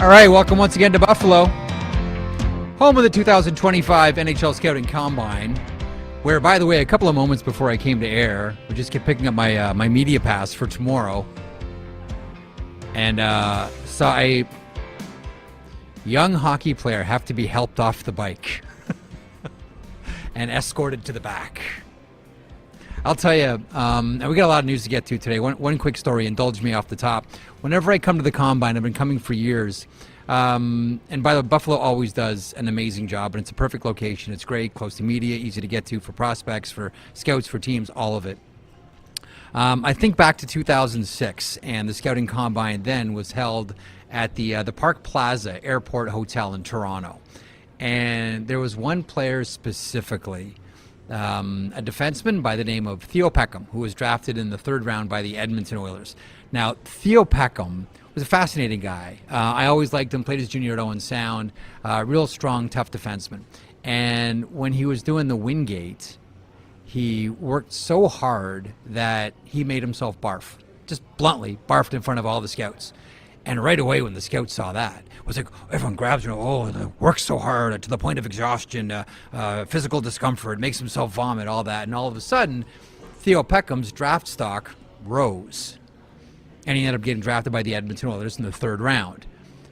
All right, welcome once again to Buffalo, home of the 2025 NHL Scouting Combine, where, by the way, a couple of moments before I came to air, we just kept picking up my my media pass for tomorrow, and saw a young hockey player have to be helped off the bike and escorted to the back. I'll tell you, and we got a lot of news to get to today. One quick story, indulge me off the top. Whenever I come to the Combine, I've been coming for years, and by the way, Buffalo always does an amazing job, and it's a perfect location. It's great, close to media, easy to get to for prospects, for scouts, for teams, all of it. I think back to 2006, and the Scouting Combine then was held at the Park Plaza Airport Hotel in Toronto. And there was one player specifically, a defenseman by the name of Theo Peckham, who was drafted in the third round by the Edmonton Oilers. Now, Theo Peckham was a fascinating guy. I always liked him, played his junior at Owen Sound, real strong, tough defenseman. And when he was doing the Wingate, he worked so hard that he made himself barf. Just bluntly barfed in front of all the scouts. And right away when the scouts saw that, it was like, everyone grabs him, works so hard to the point of exhaustion, physical discomfort, makes himself vomit, all that. And all of a sudden, Theo Peckham's draft stock rose. And he ended up getting drafted by the Edmonton Oilers in the third round.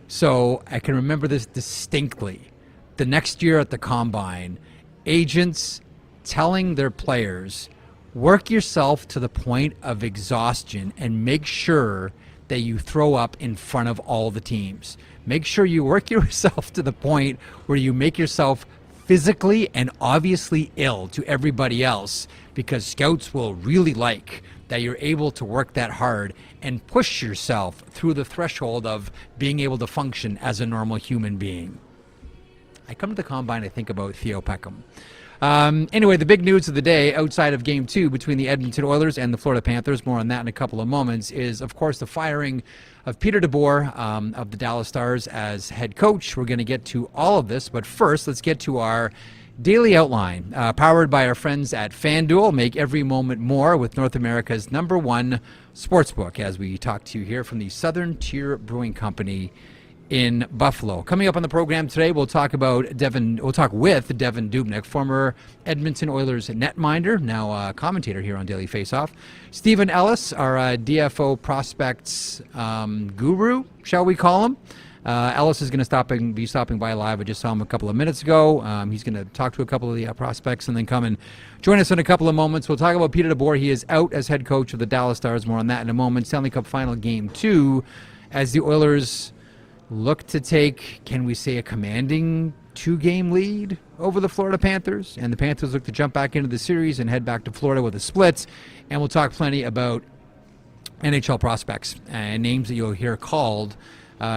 So I can remember this distinctly. The next year at the Combine, agents telling their players, work yourself to the point of exhaustion and make sure that you throw up in front of all the teams. Make sure you work yourself to the point where you make yourself physically and obviously ill to everybody else, because scouts will really like that you're able to work that hard and push yourself through the threshold of being able to function as a normal human being. I come to the Combine, I think about Theo Peckham. Anyway, the big news of the day outside of Game 2 between the Edmonton Oilers and the Florida Panthers, more on that in a couple of moments, is, of course, the firing of Peter DeBoer of the Dallas Stars as head coach. We're going to get to all of this, but first, let's get to our daily outline, powered by our friends at FanDuel. Make every moment more with North America's #1 sportsbook, as we talk to you here from the Southern Tier Brewing Company in Buffalo. Coming up on the program today, we'll talk with Devan Dubnyk, former Edmonton Oilers netminder, now a commentator here on Daily Faceoff. Stephen Ellis, our DFO prospects guru, shall we call him. Ellis is going to be stopping by live. I just saw him a couple of minutes ago. He's going to talk to a couple of the prospects and then come and join us in a couple of moments. We'll talk about Peter DeBoer. He is out as head coach of the Dallas Stars. More on that in a moment. Stanley Cup Final Game 2 as the Oilers look to take, can we say, a commanding 2-game lead over the Florida Panthers. And the Panthers look to jump back into the series and head back to Florida with a split. And we'll talk plenty about NHL prospects and names that you'll hear called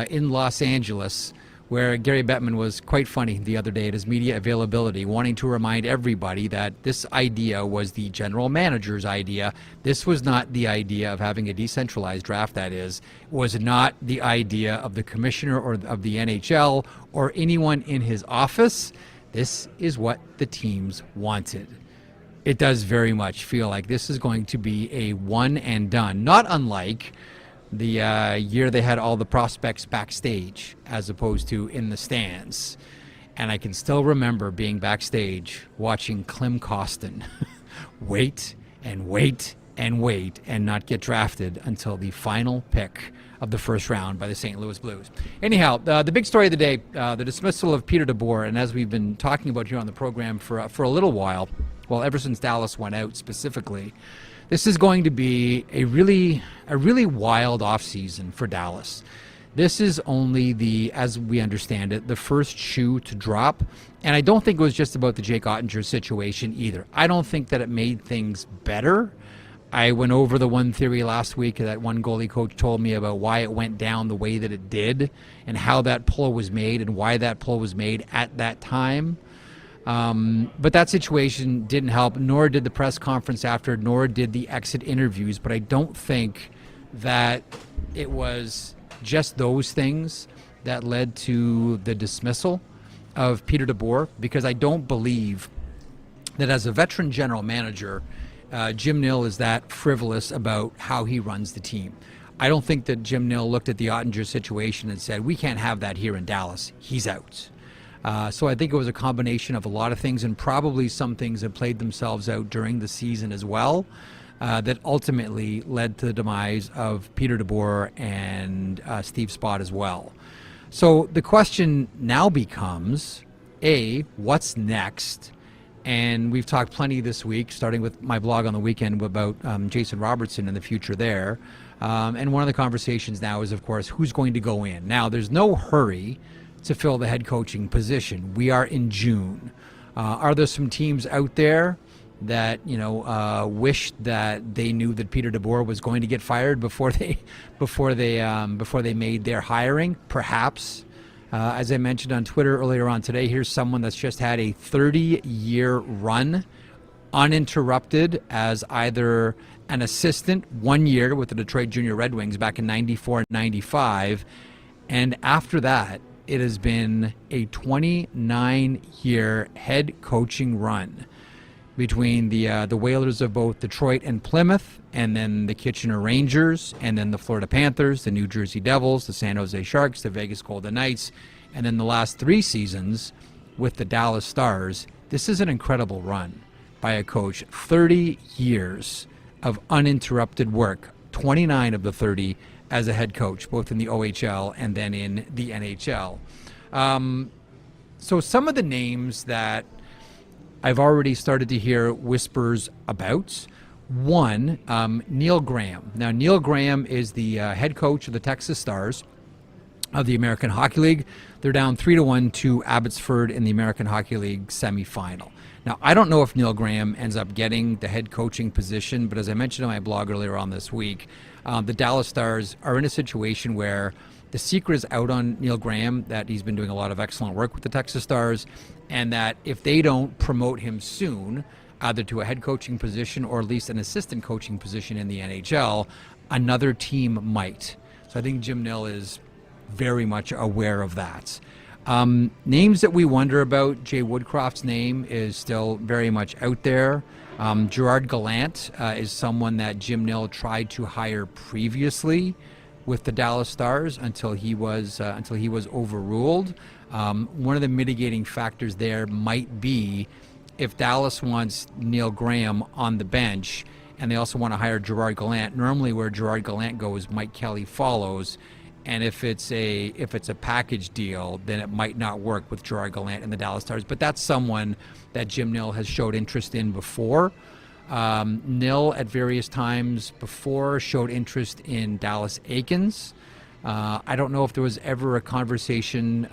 in Los Angeles, where Gary Bettman was quite funny the other day at his media availability, wanting to remind everybody that this idea was the general manager's idea. This was not the idea of having a decentralized draft, that is, was not the idea of the commissioner or of the NHL or anyone in his office. This is what the teams wanted. It does very much feel like this is going to be a one and done, not unlike the year they had all the prospects backstage as opposed to in the stands. And I can still remember being backstage watching Klim Kostin wait and wait and wait and not get drafted until the final pick of the first round by the St. Louis Blues. Anyhow, the big story of the day, the dismissal of Peter DeBoer, and as we've been talking about here on the program for a little while, well, ever since Dallas went out specifically, this is going to be a really wild offseason for Dallas. This is only as we understand it, the first shoe to drop. And I don't think it was just about the Jake Ottinger situation either. I don't think that it made things better. I went over the one theory last week that one goalie coach told me about why it went down the way that it did and how that pull was made and why that pull was made at that time. But that situation didn't help, nor did the press conference after, nor did the exit interviews. But I don't think that it was just those things that led to the dismissal of Peter DeBoer, because I don't believe that as a veteran general manager, Jim Nill is that frivolous about how he runs the team. I don't think that Jim Nill looked at the Ottinger situation and said, we can't have that here in Dallas. He's out. So I think it was a combination of a lot of things, and probably some things that played themselves out during the season as well, that ultimately led to the demise of Peter DeBoer and Steve Spott as well. So the question now becomes, A, what's next? And we've talked plenty this week, starting with my blog on the weekend, about Jason Robertson and the future there. And one of the conversations now is, of course, who's going to go in. Now, there's no hurry to fill the head coaching position. We are in June. Are there some teams out there that wish that they knew that Peter DeBoer was going to get fired before they made their hiring? Perhaps. As I mentioned on Twitter earlier on today, here's someone that's just had a 30-year run uninterrupted as either an assistant 1 year with the Detroit Junior Red Wings back in 94 and 95, and after that it has been a 29-year head coaching run between the Whalers of both Detroit and Plymouth, and then the Kitchener Rangers, and then the Florida Panthers, the New Jersey Devils, the San Jose Sharks, the Vegas Golden Knights, and then the last 3 seasons with the Dallas Stars. This is an incredible run by a coach. 30 years of uninterrupted work, 29 of the 30 as a head coach, both in the OHL and then in the NHL. So some of the names that I've already started to hear whispers about. One, Neil Graham. Now, Neil Graham is the head coach of the Texas Stars of the American Hockey League. They're down 3-1 to Abbotsford in the American Hockey League semifinal. Now, I don't know if Neil Graham ends up getting the head coaching position, but as I mentioned in my blog earlier on this week, the Dallas Stars are in a situation where the secret is out on Neil Graham, that he's been doing a lot of excellent work with the Texas Stars, and that if they don't promote him soon, either to a head coaching position or at least an assistant coaching position in the NHL, another team might. So I think Jim Nill is very much aware of that. Names that we wonder about, Jay Woodcroft's name is still very much out there. Gerard Gallant is someone that Jim Nill tried to hire previously with the Dallas Stars until he was overruled. One of the mitigating factors there might be if Dallas wants Neil Graham on the bench and they also want to hire Gerard Gallant. Normally, where Gerard Gallant goes, Mike Kelly follows. And if it's a package deal, then it might not work with Gerard Gallant and the Dallas Stars. But that's someone that Jim Nill has showed interest in before. Nill at various times before showed interest in Dallas Eakins. I don't know if there was ever a conversation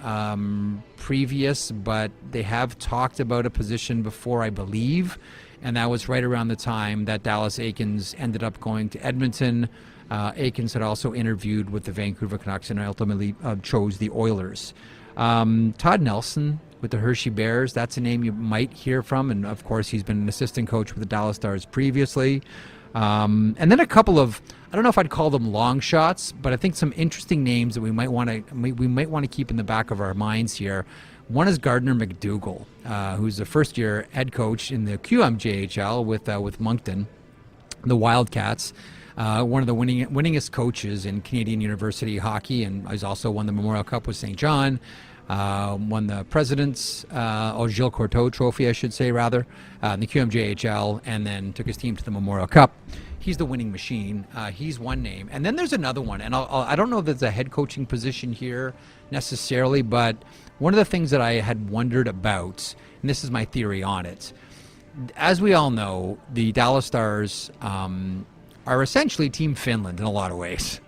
previous, but they have talked about a position before, I believe, and that was right around the time that Dallas Eakins ended up going to Edmonton. Eakins had also interviewed with the Vancouver Canucks and ultimately chose the Oilers. Todd Nelson with the Hershey Bears, that's a name you might hear from, and of course he's been an assistant coach with the Dallas Stars previously. And then a couple of, I don't know if I'd call them long shots, but I think some interesting names that we might want to keep in the back of our minds here. One is Gardner McDougall, who's a first-year head coach in the QMJHL with Moncton, the Wildcats. One of the winningest coaches in Canadian university hockey, and he's also won the Memorial Cup with St. John. Won the President's, Gilles Courteau Trophy, I should say, rather, in the QMJHL, and then took his team to the Memorial Cup. He's the winning machine. He's one name. And then there's another one, and I don't know if there's a head coaching position here necessarily, but one of the things that I had wondered about, and this is my theory on it, as we all know, the Dallas Stars are essentially Team Finland in a lot of ways.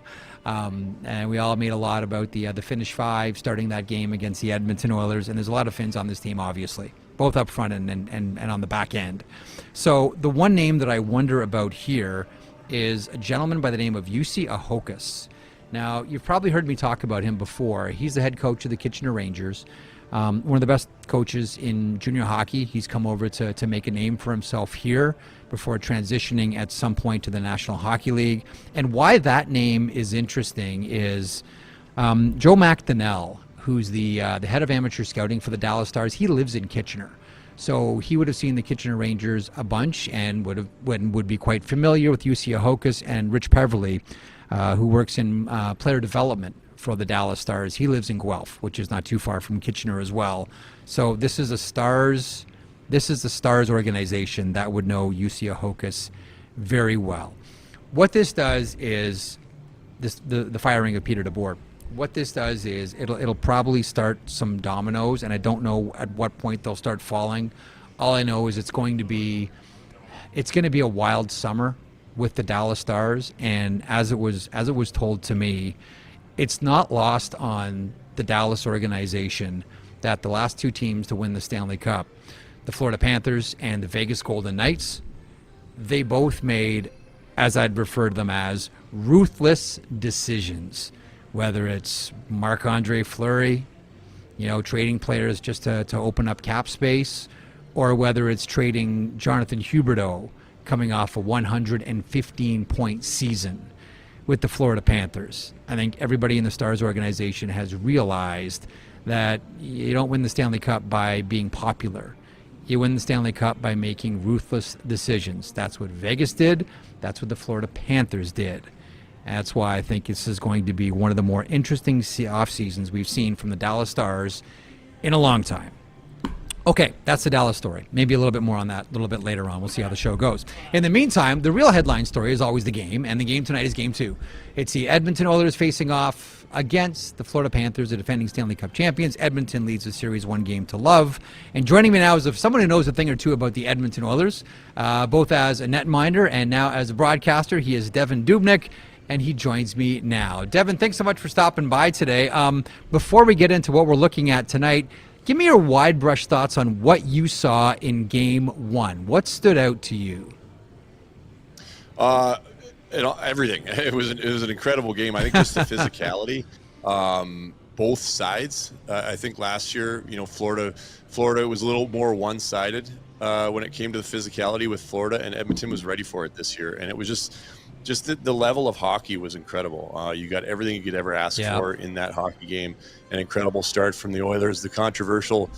And we all made a lot about the Finnish Five starting that game against the Edmonton Oilers, and there's a lot of Finns on this team, obviously, both up front and on the back end. So the one name that I wonder about here is a gentleman by the name of Jussi Ahokas. Now, you've probably heard me talk about him before. He's the head coach of the Kitchener Rangers, one of the best coaches in junior hockey. He's come over to make a name for himself here before transitioning at some point to the National Hockey League. And why that name is interesting is Joe McDonnell, who's the head of amateur scouting for the Dallas Stars. He lives in Kitchener. So he would have seen the Kitchener Rangers a bunch and would be quite familiar with UC Ahokas and Rich Peverly, who works in player development for the Dallas Stars. He lives in Guelph, which is not too far from Kitchener as well. So this is the Stars organization that would know UC Ahokas very well. What this does is the firing of Peter DeBoer. What this does is it'll probably start some dominoes, and I don't know at what point they'll start falling. All I know is it's going to be a wild summer with the Dallas Stars, and as it was told to me, it's not lost on the Dallas organization that the last two teams to win the Stanley Cup, the Florida Panthers and the Vegas Golden Knights, they both made, as I'd refer to them as, ruthless decisions. Whether it's Marc-Andre Fleury, trading players just to open up cap space, or whether it's trading Jonathan Huberdeau coming off a 115-point season with the Florida Panthers. I think everybody in the Stars organization has realized that you don't win the Stanley Cup by being popular. You win the Stanley Cup by making ruthless decisions. That's what Vegas did. That's what the Florida Panthers did. That's why I think this is going to be one of the more interesting off seasons we've seen from the Dallas Stars in a long time. Okay, that's the Dallas story. Maybe a little bit more on that a little bit later on. We'll see how the show goes. In the meantime, the real headline story is always the game, and the game tonight is Game 2. It's the Edmonton Oilers facing off against the Florida Panthers, the defending Stanley Cup champions. Edmonton leads the series 1-0. And joining me now is someone who knows a thing or two about the Edmonton Oilers, both as a netminder and now as a broadcaster. He is Devan Dubnyk, and he joins me now. Devan, thanks so much for stopping by today. Before we get into what we're looking at tonight, give me your wide brush thoughts on what you saw in Game 1. What stood out to you? Everything. It was an incredible game. I think just the physicality, both sides. I think last year, Florida was a little more one-sided when it came to the physicality with Florida, and Edmonton was ready for it this year. And it was just the level of hockey was incredible. You got everything you could ever ask for in that hockey game. An incredible start from the Oilers. The controversial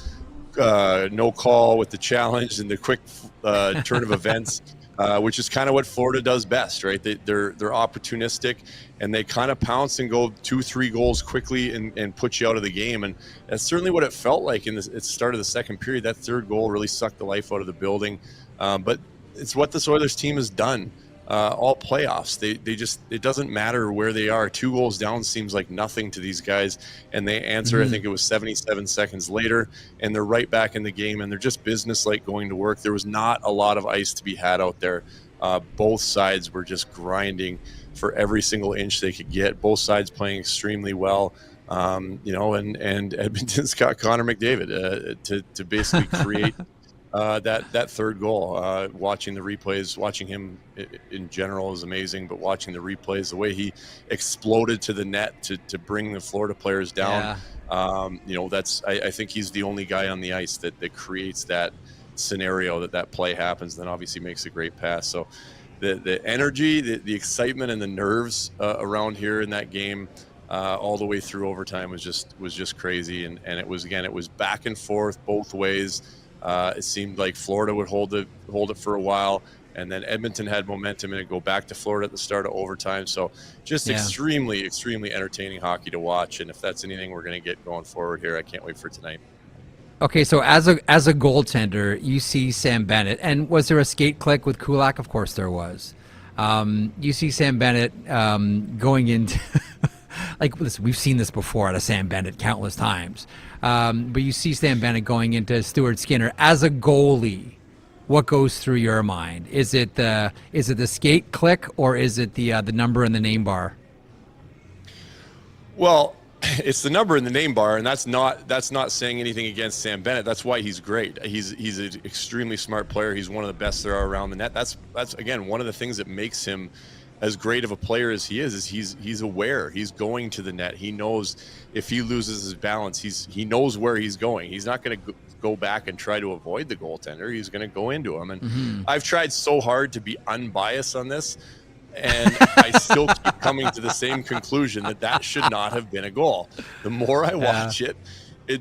no call with the challenge and the quick turn of events, which is kind of what Florida does best, right? They're opportunistic, and they kind of pounce and go 2-3 goals quickly and put you out of the game. And that's certainly what it felt like at the start of the second period. That third goal really sucked the life out of the building. But it's what this Oilers team has done. All playoffs, it doesn't matter where they are. 2 goals down seems like nothing to these guys, and they answer. I think it was 77 seconds later, and they're right back in the game, and they're just business-like going to work. There was not a lot of ice to be had out there. Both sides were just grinding for every single inch they could get. Both sides playing extremely well, and Edmonton's got Connor McDavid to basically create that third goal. Watching the replays, watching him in general is amazing, but watching the replays, the way he exploded to the net to bring the Florida players down, I think he's the only guy on the ice that creates that scenario that play happens, then obviously makes a great pass. So the energy, the excitement, and the nerves around here in that game, all the way through overtime was just crazy, and it was back and forth both ways. It seemed like Florida would hold it for a while, and then Edmonton had momentum and it'd go back to Florida at the start of overtime. So just extremely, extremely entertaining hockey to watch. And if that's anything we're going to get going forward here, I can't wait for tonight. Okay, so as a goaltender, you see Sam Bennett, and was there a skate click with Kulak? Of course there was. You see Sam Bennett going into like, listen, we've seen this before out of Sam Bennett countless times. But you see Sam Bennett going into Stuart Skinner as a goalie. What goes through your mind? Is it the skate click, or is it the number in the name bar? Well, it's the number in the name bar, and that's not saying anything against Sam Bennett. That's why he's great. He's an extremely smart player. He's one of the best there are around the net. That's again one of the things that makes him as great of a player as he is he's aware. He's going to the net. He knows if he loses his balance, he knows where he's going. He's not going to go back and try to avoid the goaltender. He's going to go into him. And I've tried so hard to be unbiased on this, and I still keep coming to the same conclusion that should not have been a goal. The more I watch it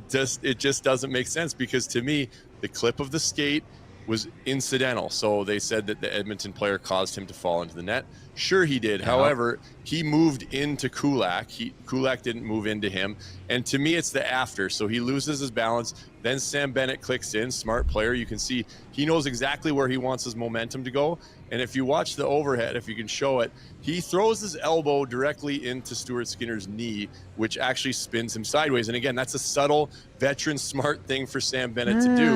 just doesn't make sense, because to me, the clip of the skate was incidental. So they said that the Edmonton player caused him to fall into the net. Sure, he did. Yeah. However, he moved into Kulak. Kulak didn't move into him. And to me, it's the after. So he loses his balance. Then Sam Bennett clicks in, smart player. You can see he knows exactly where he wants his momentum to go. And if you watch the overhead, if you can show it, he throws his elbow directly into Stuart Skinner's knee, which actually spins him sideways. And again, that's a subtle, veteran, smart thing for Sam Bennett to do.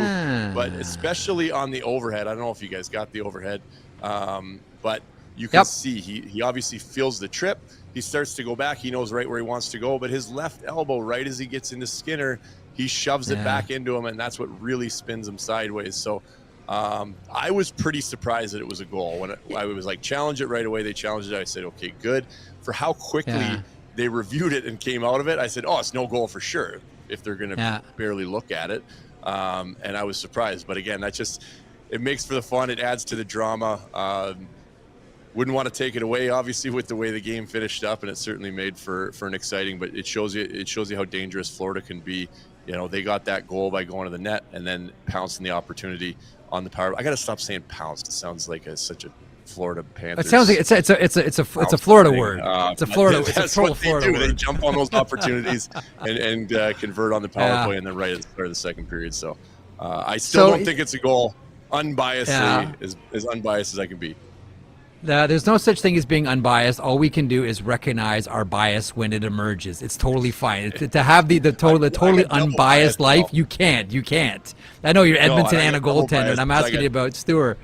But especially on the overhead, I don't know if you guys got the overhead, but you can see he obviously feels the trip. He starts to go back. He knows right where he wants to go. But his left elbow, right as he gets into Skinner, he shoves it back into him, and that's what really spins him sideways. So I was pretty surprised that it was a goal. When I was like, challenge it right away, they challenged it. I said, okay, good. For how quickly they reviewed it and came out of it, I said, oh, it's no goal for sure if they're going to barely look at it. And I was surprised. But again, that just, it makes for the fun. It adds to the drama. Wouldn't want to take it away, obviously, with the way the game finished up, and it certainly made for an exciting. But it shows you how dangerous Florida can be. You know, they got that goal by going to the net and then pouncing the opportunity on the power. I got to stop saying pounced. It sounds like such a Florida Panthers. It sounds like it's a Florida word. It's a Florida. That's what Florida word. They jump on those opportunities and convert on the power play, and then right at the start of the second period. So I still don't think it's a goal. Unbiasedly, as unbiased as I can be. There's no such thing as being unbiased. All we can do is recognize our bias when it emerges. It's totally fine. To have the totally unbiased life, you can't. I know you're Edmonton and a goaltender, and I'm asking you about Stuart.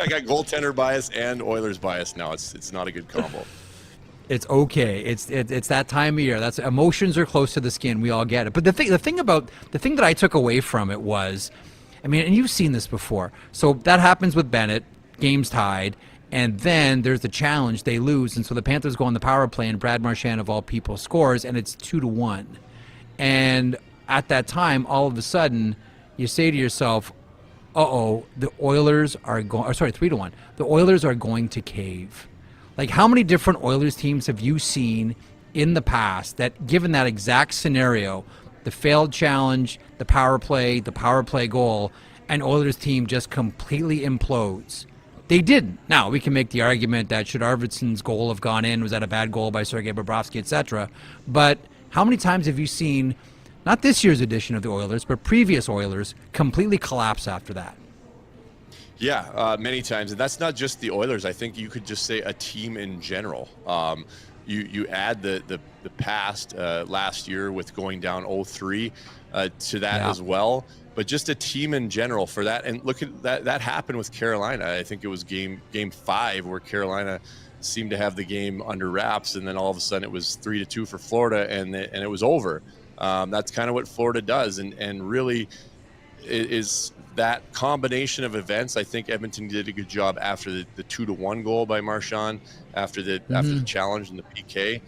I got goaltender bias and Oilers bias now. It's not a good combo. It's okay. It's that time of year. That's emotions are close to the skin. We all get it. But the thing that I took away from it was, I mean, and you've seen this before. So that happens with Bennett. Game's tied. And then there's the challenge, they lose, and so the Panthers go on the power play, and Brad Marchand, of all people, scores, and it's 2-1. And at that time, all of a sudden, you say to yourself, the Oilers are going, 3-1. The Oilers are going to cave. Like, how many different Oilers teams have you seen in the past that, given that exact scenario, the failed challenge, the power play goal, an Oilers team just completely implodes? They didn't. Now, we can make the argument that should Arvidsson's goal have gone in? Was that a bad goal by Sergei Bobrovsky, etc.? But how many times have you seen, not this year's edition of the Oilers, but previous Oilers, completely collapse after that? Yeah, many times. And that's not just the Oilers. I think you could just say a team in general. You add the past last year with going down 0-3 to that as well. But just a team in general for that. And look at that happened with Carolina. I think it was game 5 where Carolina seemed to have the game under wraps, and then all of a sudden it was 3-2 for Florida, and it was over. That's kind of what Florida does, and really is that combination of events. I think Edmonton did a good job after the 2-1 goal by Marchand, after the challenge and the PK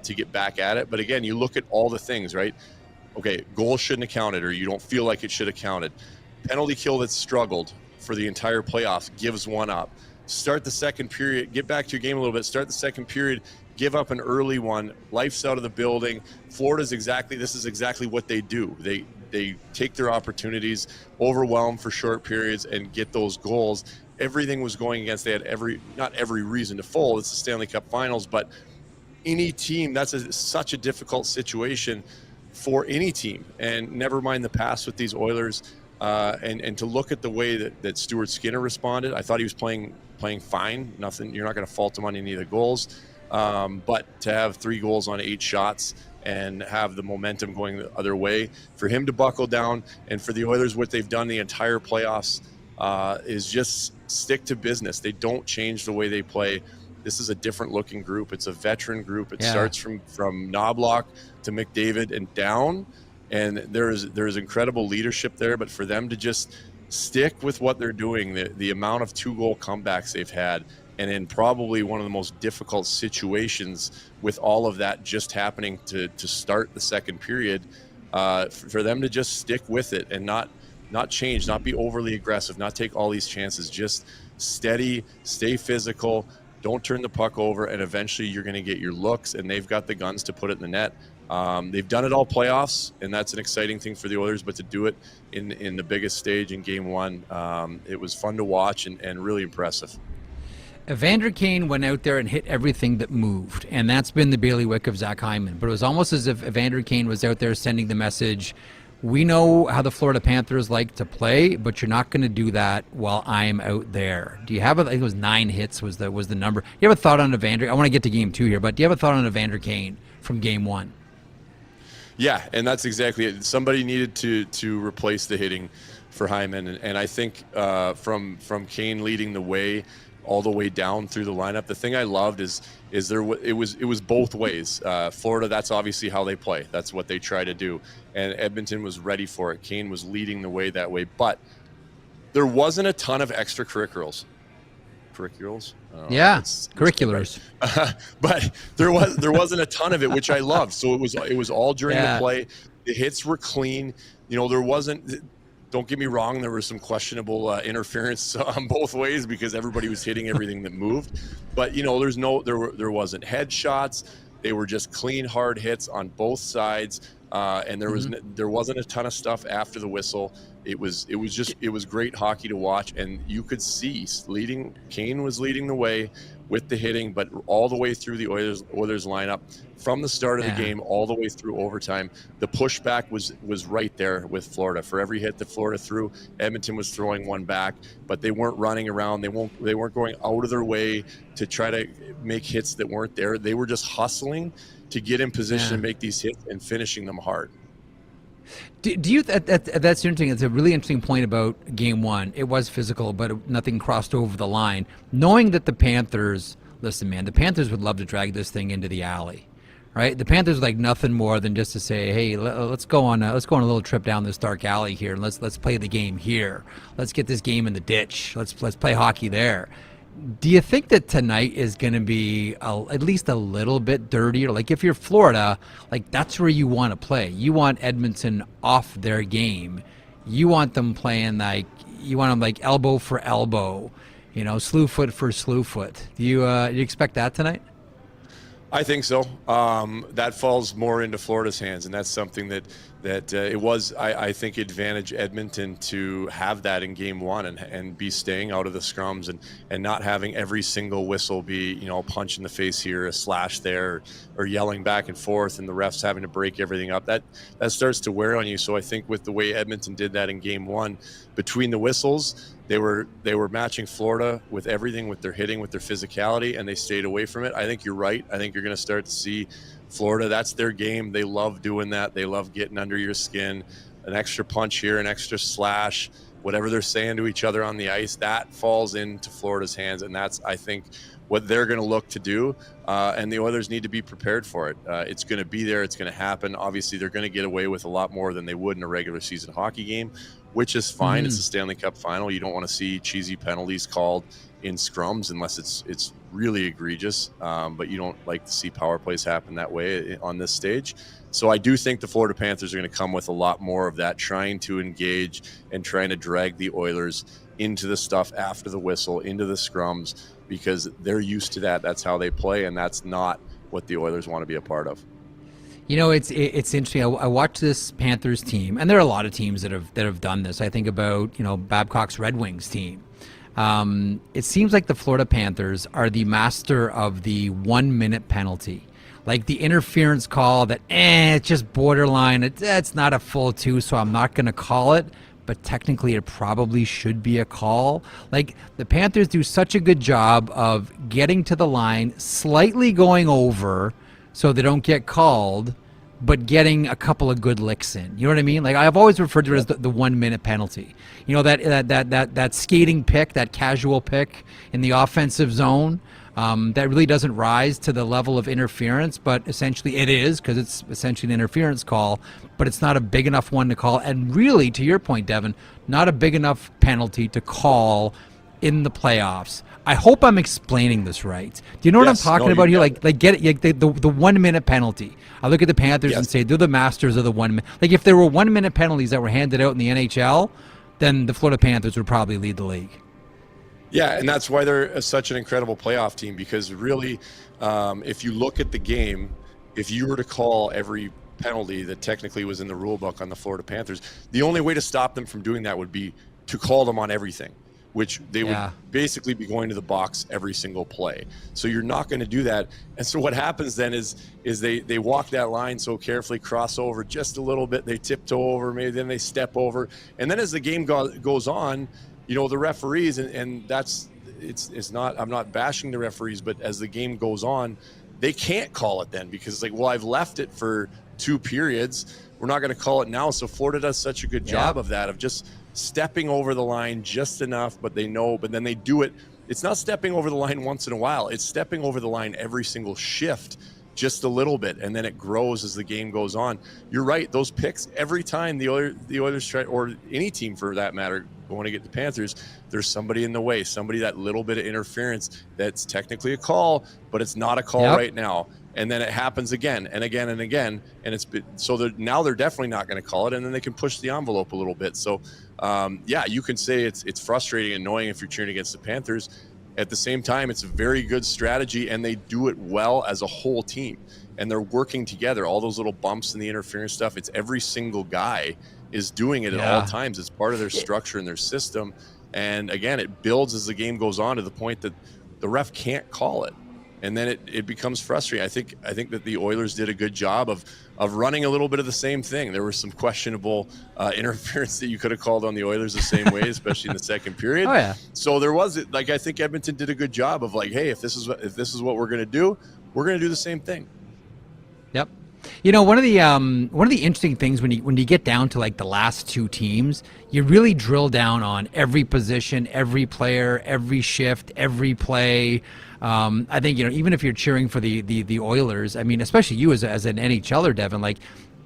to get back at it. But again, you look at all the things, right? Okay, goal shouldn't have counted, or you don't feel like it should have counted. Penalty kill that struggled for the entire playoffs, gives one up. Start the second period, get back to your game a little bit, start the second period, give up an early one, life's out of the building. This is exactly what they do. They take their opportunities, overwhelm for short periods, and get those goals. Everything was going against, they had not every reason to fold. It's the Stanley Cup Finals, but any team, that's such a difficult situation for any team, and never mind the past with these Oilers, and to look at the way that Stuart Skinner responded. I thought he was playing fine. Nothing, you're not going to fault him on any of the goals, but to have 3 goals on 8 shots and have the momentum going the other way, for him to buckle down, and for the Oilers, what they've done the entire playoffs is just stick to business. They don't change the way they play. This is a different looking group. It's a veteran group. It starts from Knobloch to McDavid and down, and there is incredible leadership there. But for them to just stick with what they're doing, the amount of 2-goal comebacks they've had, and in probably one of the most difficult situations with all of that just happening to start the second period, for them to just stick with it and not change, not be overly aggressive, not take all these chances, just steady, stay physical. Don't turn the puck over, and eventually you're going to get your looks, and they've got the guns to put it in the net. They've done it all playoffs, and that's an exciting thing for the Oilers. But to do it in the biggest stage in Game 1, it was fun to watch and really impressive. Evander Kane went out there and hit everything that moved, and that's been the bailiwick of Zach Hyman. But it was almost as if Evander Kane was out there sending the message, we know how the Florida Panthers like to play, but you're not going to do that while I'm out there. Do you have I think it was 9 hits was the number. You have a thought on Evander? I want to get to Game 2 here, but do you have a thought on Evander Kane from Game 1? Yeah, and that's exactly it. Somebody needed to replace the hitting for Hyman, and I think from Kane leading the way all the way down through the lineup. The thing I loved is it was both ways. Florida, that's obviously how they play. That's what they try to do. And Edmonton was ready for it. Kane was leading the way that way. But there wasn't a ton of extracurriculars. Yeah, curriculars. But there wasn't a ton of it, which I loved. So it was all during the play. The hits were clean. You know, there wasn't. Don't get me wrong, there was some questionable interference on both ways because everybody was hitting everything that moved. But, you know, there wasn't headshots. They were just clean, hard hits on both sides. And there wasn't a ton of stuff after the whistle. It was great hockey to watch, and you could see Kane was leading the way with the hitting, but all the way through the Oilers lineup, from the start of the game all the way through overtime, the pushback was right there with Florida. For every hit that Florida threw, Edmonton was throwing one back, but they weren't running around. They weren't going out of their way to try to make hits that weren't there. They were just hustling to get in position to make these hits and finishing them hard. Do you that's interesting. It's a really interesting point about Game 1. It was physical, but nothing crossed over the line. Knowing that the Panthers, listen, man, the Panthers would love to drag this thing into the alley, right? The Panthers would like nothing more than just to say, hey, let's go on a little trip down this dark alley here, and let's play the game here. Let's get this game in the ditch. Let's play hockey there. Do you think that tonight is going to be at least a little bit dirtier? Like if you're Florida, like that's where you want to play. You want Edmonton off their game. You want them playing you want them like elbow for elbow, you know, slew foot for slew foot. Do you expect that tonight? I think so. That falls more into Florida's hands, and that's something that it was, I think, advantage Edmonton to have that in Game 1 and be staying out of the scrums and not having every single whistle be, you know, a punch in the face here, a slash there, or yelling back and forth, and the refs having to break everything up. That starts to wear on you. So I think with the way Edmonton did that in Game 1, between the whistles, they were matching Florida with everything, with their hitting, with their physicality, and they stayed away from it. I think you're right. I think you're going to start to see Florida, that's their game. They love doing that. They love getting under your skin. An extra punch here, an extra slash, whatever they're saying to each other on the ice, that falls into Florida's hands, and that's, I think, what they're going to look to do, and the Oilers need to be prepared for it. It's going to be there. It's going to happen. Obviously, they're going to get away with a lot more than they would in a regular season hockey game, which is fine. It's a Stanley Cup Final. You don't want to see cheesy penalties called in scrums unless it's really egregious, but you don't like to see power plays happen that way on this stage. So I do think the Florida Panthers are going to come with a lot more of that, trying to engage and trying to drag the Oilers into the stuff after the whistle, into the scrums, because they're used to that. That's how they play, and that's not what the Oilers want to be a part of. You know, it's interesting. I watched this Panthers team, and there are a lot of teams that have done this. I think about, you know, Babcock's Red Wings team. It seems like the Florida Panthers are the master of the 1 minute penalty, like the interference call that it's just borderline. It's not a full 2, so I'm not going to call it. But technically, it probably should be a call. Like the Panthers do such a good job of getting to the line, slightly going over, so they don't get called, but getting a couple of good licks in. You know what I mean? Like I've always referred to it as the 1 minute penalty. You know, that skating pick, that casual pick in the offensive zone, that really doesn't rise to the level of interference, but essentially it is, because it's essentially an interference call, but it's not a big enough one to call. And really, to your point, Devan, not a big enough penalty to call in the playoffs. I hope I'm explaining this right. Do you know what I'm talking about here? Like get it, the 1 minute penalty. I look at the Panthers and say they're the masters of the 1 minute. Like if there were 1 minute penalties that were handed out in the NHL, then the Florida Panthers would probably lead the league. Yeah, and that's why they're such an incredible playoff team, because really, if you look at the game, if you were to call every penalty that technically was in the rule book on the Florida Panthers, the only way to stop them from doing that would be to call them on everything, which they would basically be going to the box every single play. So you're not going to do that. And so what happens then is they walk that line so carefully, cross over just a little bit, they tiptoe over, maybe then they step over. And then as the game goes on, you know, the referees, and that's, it's not, I'm not bashing the referees, but as the game goes on, they can't call it then because it's like, well, I've left it for 2 periods. We're not going to call it now. So Florida does such a good job of that, of just stepping over the line just enough, but they know, but then they do it. It's not stepping over the line once in a while. It's stepping over the line every single shift, just a little bit. And then it grows as the game goes on. You're right. Those picks, every time the Oilers try, or any team for that matter, going to get the Panthers, there's somebody in the way, somebody, that little bit of interference that's technically a call, but it's not a call right now. And then it happens again and again and again. And it's so now they're definitely not going to call it. And then they can push the envelope a little bit. So you can say it's frustrating and annoying if you're cheering against the Panthers. At the same time, it's a very good strategy, and they do it well as a whole team. And they're working together. All those little bumps and the interference stuff, it's every single guy is doing it at all times. It's part of their structure and their system. And again, it builds as the game goes on to the point that the ref can't call it. And then it becomes frustrating. I think that the Oilers did a good job of running a little bit of the same thing. There was some questionable interference that you could have called on the Oilers the same way, especially in the second period. Oh yeah. So there was, like, I think Edmonton did a good job of like, hey, if this is what we're going to do, we're going to do the same thing. Yep. You know, one of the interesting things when you get down to like the last 2 teams, you really drill down on every position, every player, every shift, every play. I think, you know, even if you're cheering for the Oilers, I mean, especially you as an NHLer, Devan, like,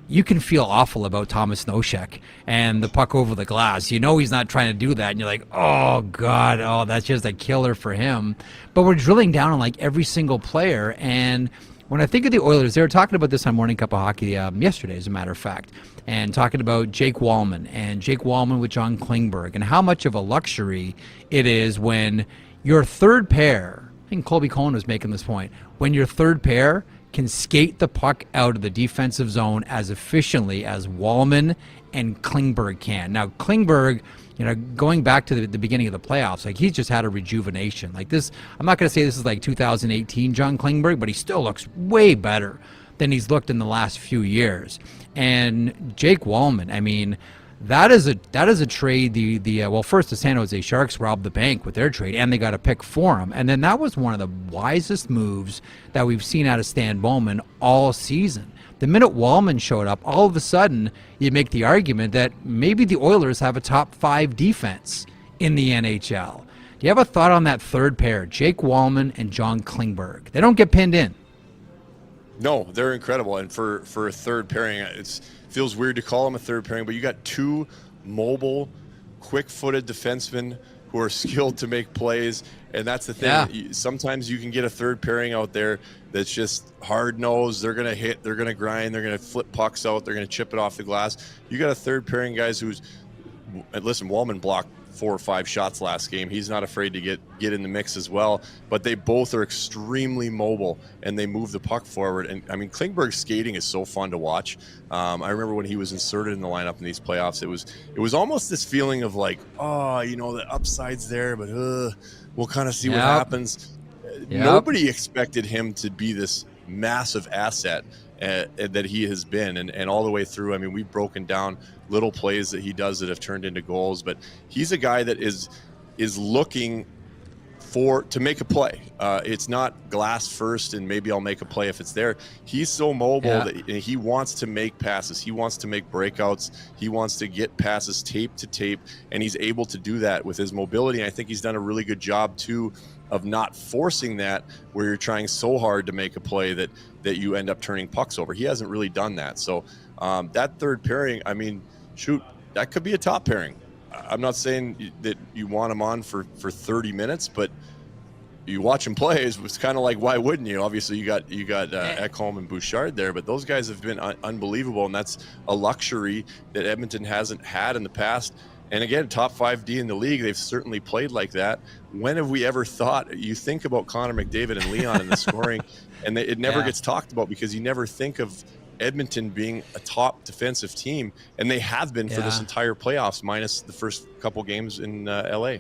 you can feel awful about Thomas Nosek and the puck over the glass. You know he's not trying to do that, and you're like, oh God, oh, that's just a killer for him. But we're drilling down on like every single player, and when I think of the Oilers, they were talking about this on Morning Cup of Hockey yesterday, as a matter of fact, and talking about Jake Wallman with John Klingberg, and how much of a luxury it is when your third pair, I think Colby Cohen was making this point, when your third pair can skate the puck out of the defensive zone as efficiently as Wallman and Klingberg can. Now, Klingberg, you know, going back to the beginning of the playoffs, like, he's just had a rejuvenation. Like this, I'm not going to say this is like 2018 John Klingberg, but he still looks way better than he's looked in the last few years. And Jake Wallman, I mean, that is a trade. Well, first the San Jose Sharks robbed the bank with their trade, and they got a pick for him. And then that was one of the wisest moves that we've seen out of Stan Bowman all season. The minute Wallman showed up, all of a sudden you make the argument that maybe the Oilers have a top 5 defense in the NHL. Do you have a thought on that third pair, Jake Wallman and John Klingberg? They don't get pinned in. No, they're incredible. And for a third pairing, feels weird to call them a third pairing, but you got 2 mobile, quick-footed defensemen who are skilled to make plays. And that's the thing. Yeah. Sometimes you can get a third pairing out there that's just hard-nosed. They're going to hit, they're going to grind, they're going to flip pucks out, they're going to chip it off the glass. You got a third pairing guys who's, listen, Wallman blocked 4 or 5 shots last game. He's not afraid to get in the mix as well, but they both are extremely mobile and they move the puck forward. And I mean, Klingberg's skating is so fun to watch. I remember when he was inserted in the lineup in these playoffs, it was almost this feeling of like, oh, you know, the upside's there, but we'll kind of see what happens. Nobody expected him to be this massive asset that he has been, and all the way through. I mean, we've broken down little plays that he does that have turned into goals, but he's a guy that is looking to make a play. It's not glass first and maybe I'll make a play if it's there. He's so mobile that he wants to make passes. He wants to make breakouts. He wants to get passes tape to tape, and he's able to do that with his mobility. And I think he's done a really good job too of not forcing that where you're trying so hard to make a play that you end up turning pucks over. He hasn't really done that. So that third pairing, I mean, shoot, that could be a top pairing. I'm not saying that you want him on for 30 minutes, but you watch him play, it's kind of like, why wouldn't you? Obviously, you got Ekholm and Bouchard there, but those guys have been unbelievable, and that's a luxury that Edmonton hasn't had in the past. And again, top 5D in the league, they've certainly played like that. When have we ever thought, you think about Connor McDavid and Leon in the scoring, and it never gets talked about because you never think of Edmonton being a top defensive team, and they have been for this entire playoffs, minus the first couple games in LA.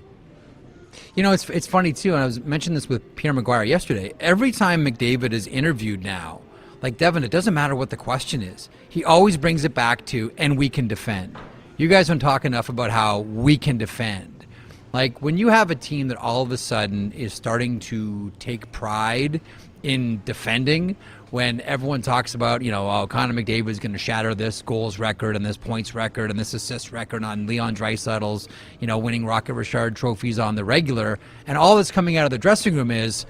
You know, it's funny too, and I was mentioning this with Pierre McGuire yesterday. Every time McDavid is interviewed now, like Devan, it doesn't matter what the question is. He always brings it back to, and we can defend. You guys don't talk enough about how we can defend. Like when you have a team that all of a sudden is starting to take pride in defending, when everyone talks about, you know, Connor McDavid is going to shatter this goals record and this points record and this assist record on Leon Draisaitl's, you know, winning Rocket Richard trophies on the regular, and all that's coming out of the dressing room is,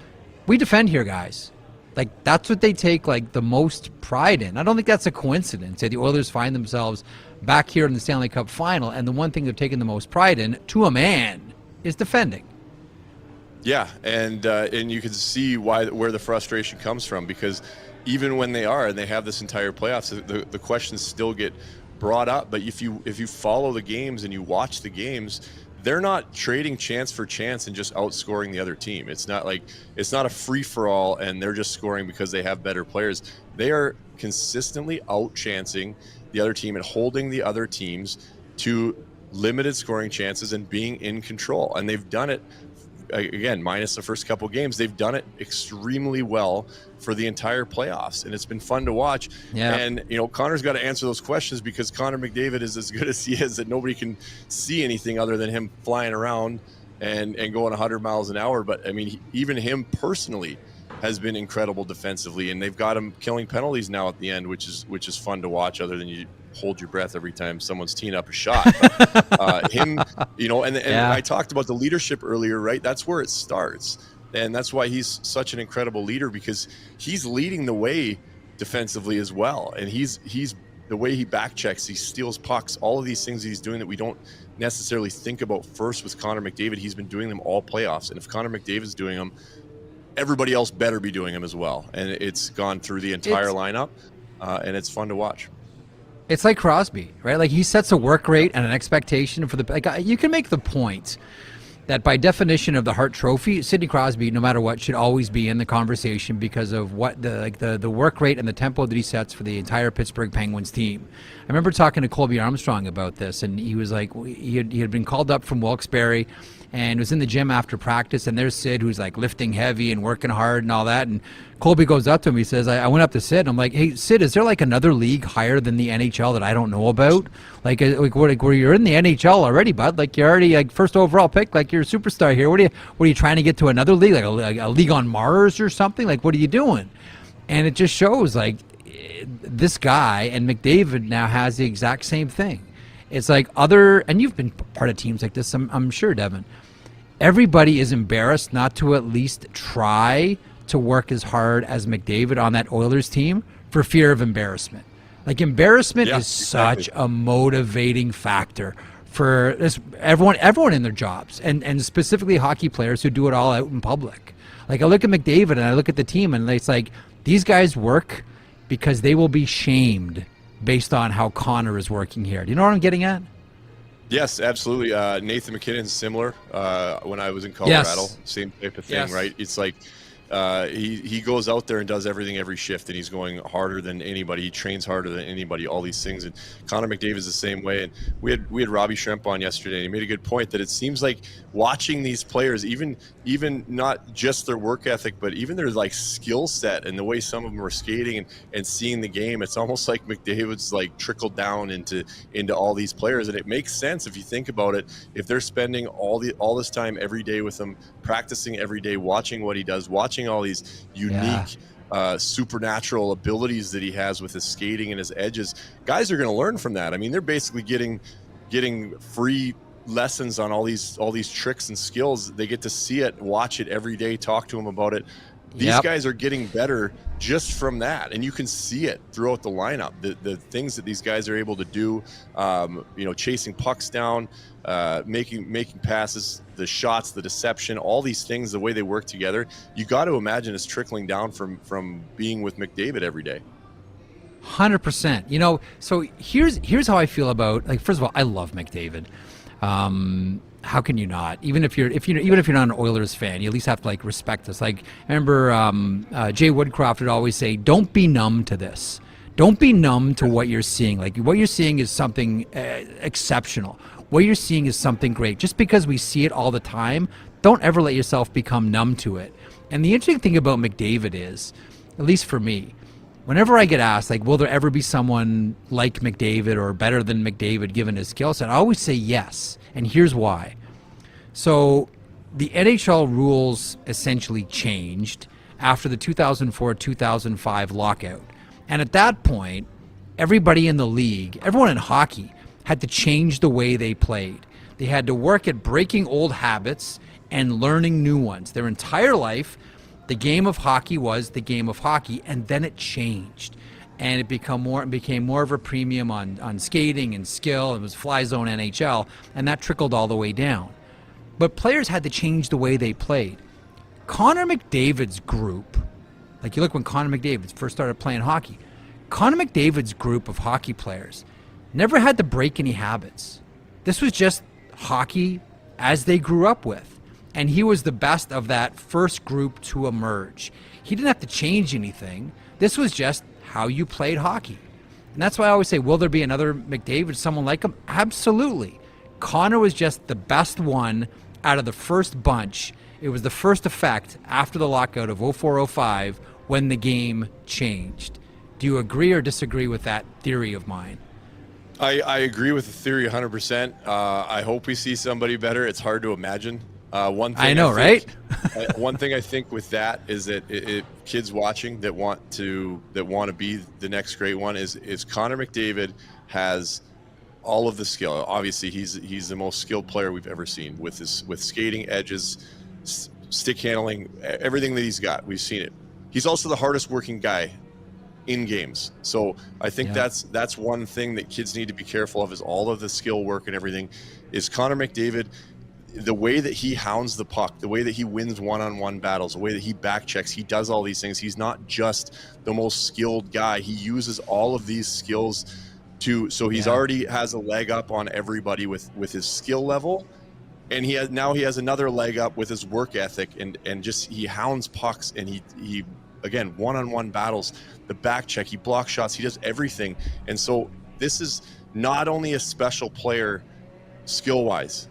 we defend here, guys. Like that's what they take like the most pride in. I don't think that's a coincidence that the Oilers find themselves back here in the Stanley Cup Final, and the one thing they've taken the most pride in, to a man, is defending. Yeah, and you can see where the frustration comes from, because even when they have this entire playoffs, the questions still get brought up. But if you follow the games and you watch the games, they're not trading chance for chance and just outscoring the other team. It's not a free-for-all and they're just scoring because they have better players. They are consistently out-chancing the other team and holding the other teams to limited scoring chances and being in control. And they've done it, again, minus the first couple games, they've done it extremely well for the entire playoffs, and it's been fun to watch. And you know, Connor's got to answer those questions, because Connor McDavid is as good as he is, that nobody can see anything other than him flying around and going 100 miles an hour. But I mean, even him personally has been incredible defensively, and they've got him killing penalties now at the end, which is fun to watch, other than you hold your breath every time someone's teeing up a shot. But, him, you know, and I talked about the leadership earlier, right? That's where it starts. And that's why he's such an incredible leader, because he's leading the way defensively as well. And he's the way he back checks, he steals pucks, all of these things he's doing that we don't necessarily think about first with Connor McDavid. He's been doing them all playoffs. And if Connor McDavid's doing them, everybody else better be doing them as well. And it's gone through the entire lineup, and it's fun to watch. It's like Crosby, right? Like he sets a work rate and an expectation for the, like you can make the point that by definition of the Hart Trophy, Sidney Crosby, no matter what, should always be in the conversation because of what the work rate and the tempo that he sets for the entire Pittsburgh Penguins team. I remember talking to Colby Armstrong about this, and he was like, he had been called up from Wilkes-Barre and was in the gym after practice, and there's Sid, who's like lifting heavy and working hard and all that, and Colby goes up to him, he says, I went up to Sid, and I'm like, hey, Sid, is there like another league higher than the NHL that I don't know about? Like where you're in the NHL already, bud, like you're already like first overall pick, like you're a superstar here. What are you trying to get to another league, like a league on Mars or something? Like, what are you doing? And it just shows like this guy, and McDavid now has the exact same thing. It's like and you've been part of teams like this, I'm sure, Devan. Everybody is embarrassed not to at least try to work as hard as McDavid on that Oilers team for fear of embarrassment. Like embarrassment is such a motivating factor for this, everyone in their jobs, and specifically hockey players who do it all out in public. Like I look at McDavid and I look at the team, and it's like these guys work because they will be shamed based on how Connor is working here. Do you know what I'm getting at? Yes, absolutely. Nathan McKinnon's similar. When I was in Colorado, same type of thing, right? It's like he goes out there and does everything every shift, and he's going harder than anybody. He trains harder than anybody, all these things. And Connor McDavid is the same way. And we had Robbie Shrimp on yesterday, and he made a good point that it seems like watching these players, even not just their work ethic, but even their like skill set and the way some of them are skating and seeing the game, it's almost like McDavid's like trickled down into all these players. And it makes sense if you think about it. If they're spending all this time every day with him, practicing every day, watching what he does, watching all these unique supernatural abilities that he has with his skating and his edges, guys are going to learn from that. I mean, they're basically getting free lessons on all these tricks and skills. They get to see it, watch it every day, talk to him about it. These guys are getting better just from that, and you can see it throughout the lineup. The things that these guys are able to do, chasing pucks down, making passes, the shots, the deception, all these things, the way they work together. You got to imagine it's trickling down from being with McDavid every day. 100%. So here's how I feel about, like, first of all, I love McDavid. How can you not? Even if you're not an Oilers fan, you at least have to like respect this. Like I remember Jay Woodcroft would always say, "Don't be numb to this. Don't be numb to what you're seeing. Like what you're seeing is something exceptional. What you're seeing is something great. Just because we see it all the time, don't ever let yourself become numb to it." And the interesting thing about McDavid is, at least for me, whenever I get asked, like, will there ever be someone like McDavid or better than McDavid given his skill set, I always say yes. And here's why. So the NHL rules essentially changed after the 2004-2005 lockout. And at that point, everybody in the league, everyone in hockey, had to change the way they played. They had to work at breaking old habits and learning new ones. Their entire life, the game of hockey was the game of hockey, and then it changed. And it became more of a premium on skating and skill. It was fly zone NHL, and that trickled all the way down. But players had to change the way they played. Connor McDavid's group, like you look when Connor McDavid first started playing hockey, Connor McDavid's group of hockey players never had to break any habits. This was just hockey as they grew up with. And he was the best of that first group to emerge. He didn't have to change anything. This was just how you played hockey. And that's why I always say, will there be another McDavid, someone like him? Absolutely. Connor was just the best one out of the first bunch. It was the first effect after the lockout of 04-05 when the game changed. Do you agree or disagree with that theory of mine? I agree with the theory 100%. I hope we see somebody better. It's hard to imagine. One thing I know, right? One thing I think with that is that kids watching that want to be the next great one is Connor McDavid has all of the skill. Obviously, he's the most skilled player we've ever seen with skating, edges, stick handling, everything that he's got. We've seen it. He's also the hardest working guy in games. So I think that's one thing that kids need to be careful of, is all of the skill work and everything. Is Connor McDavid, the way that he hounds the puck, the way that he wins one-on-one battles, the way that he back checks, he does all these things. He's not just the most skilled guy. He uses all of these skills so he's already has a leg up on everybody with his skill level. And he has another leg up with his work ethic and just he hounds pucks, and he again, one-on-one battles, the back check, he blocks shots, he does everything. And so this is not only a special player skill-wise,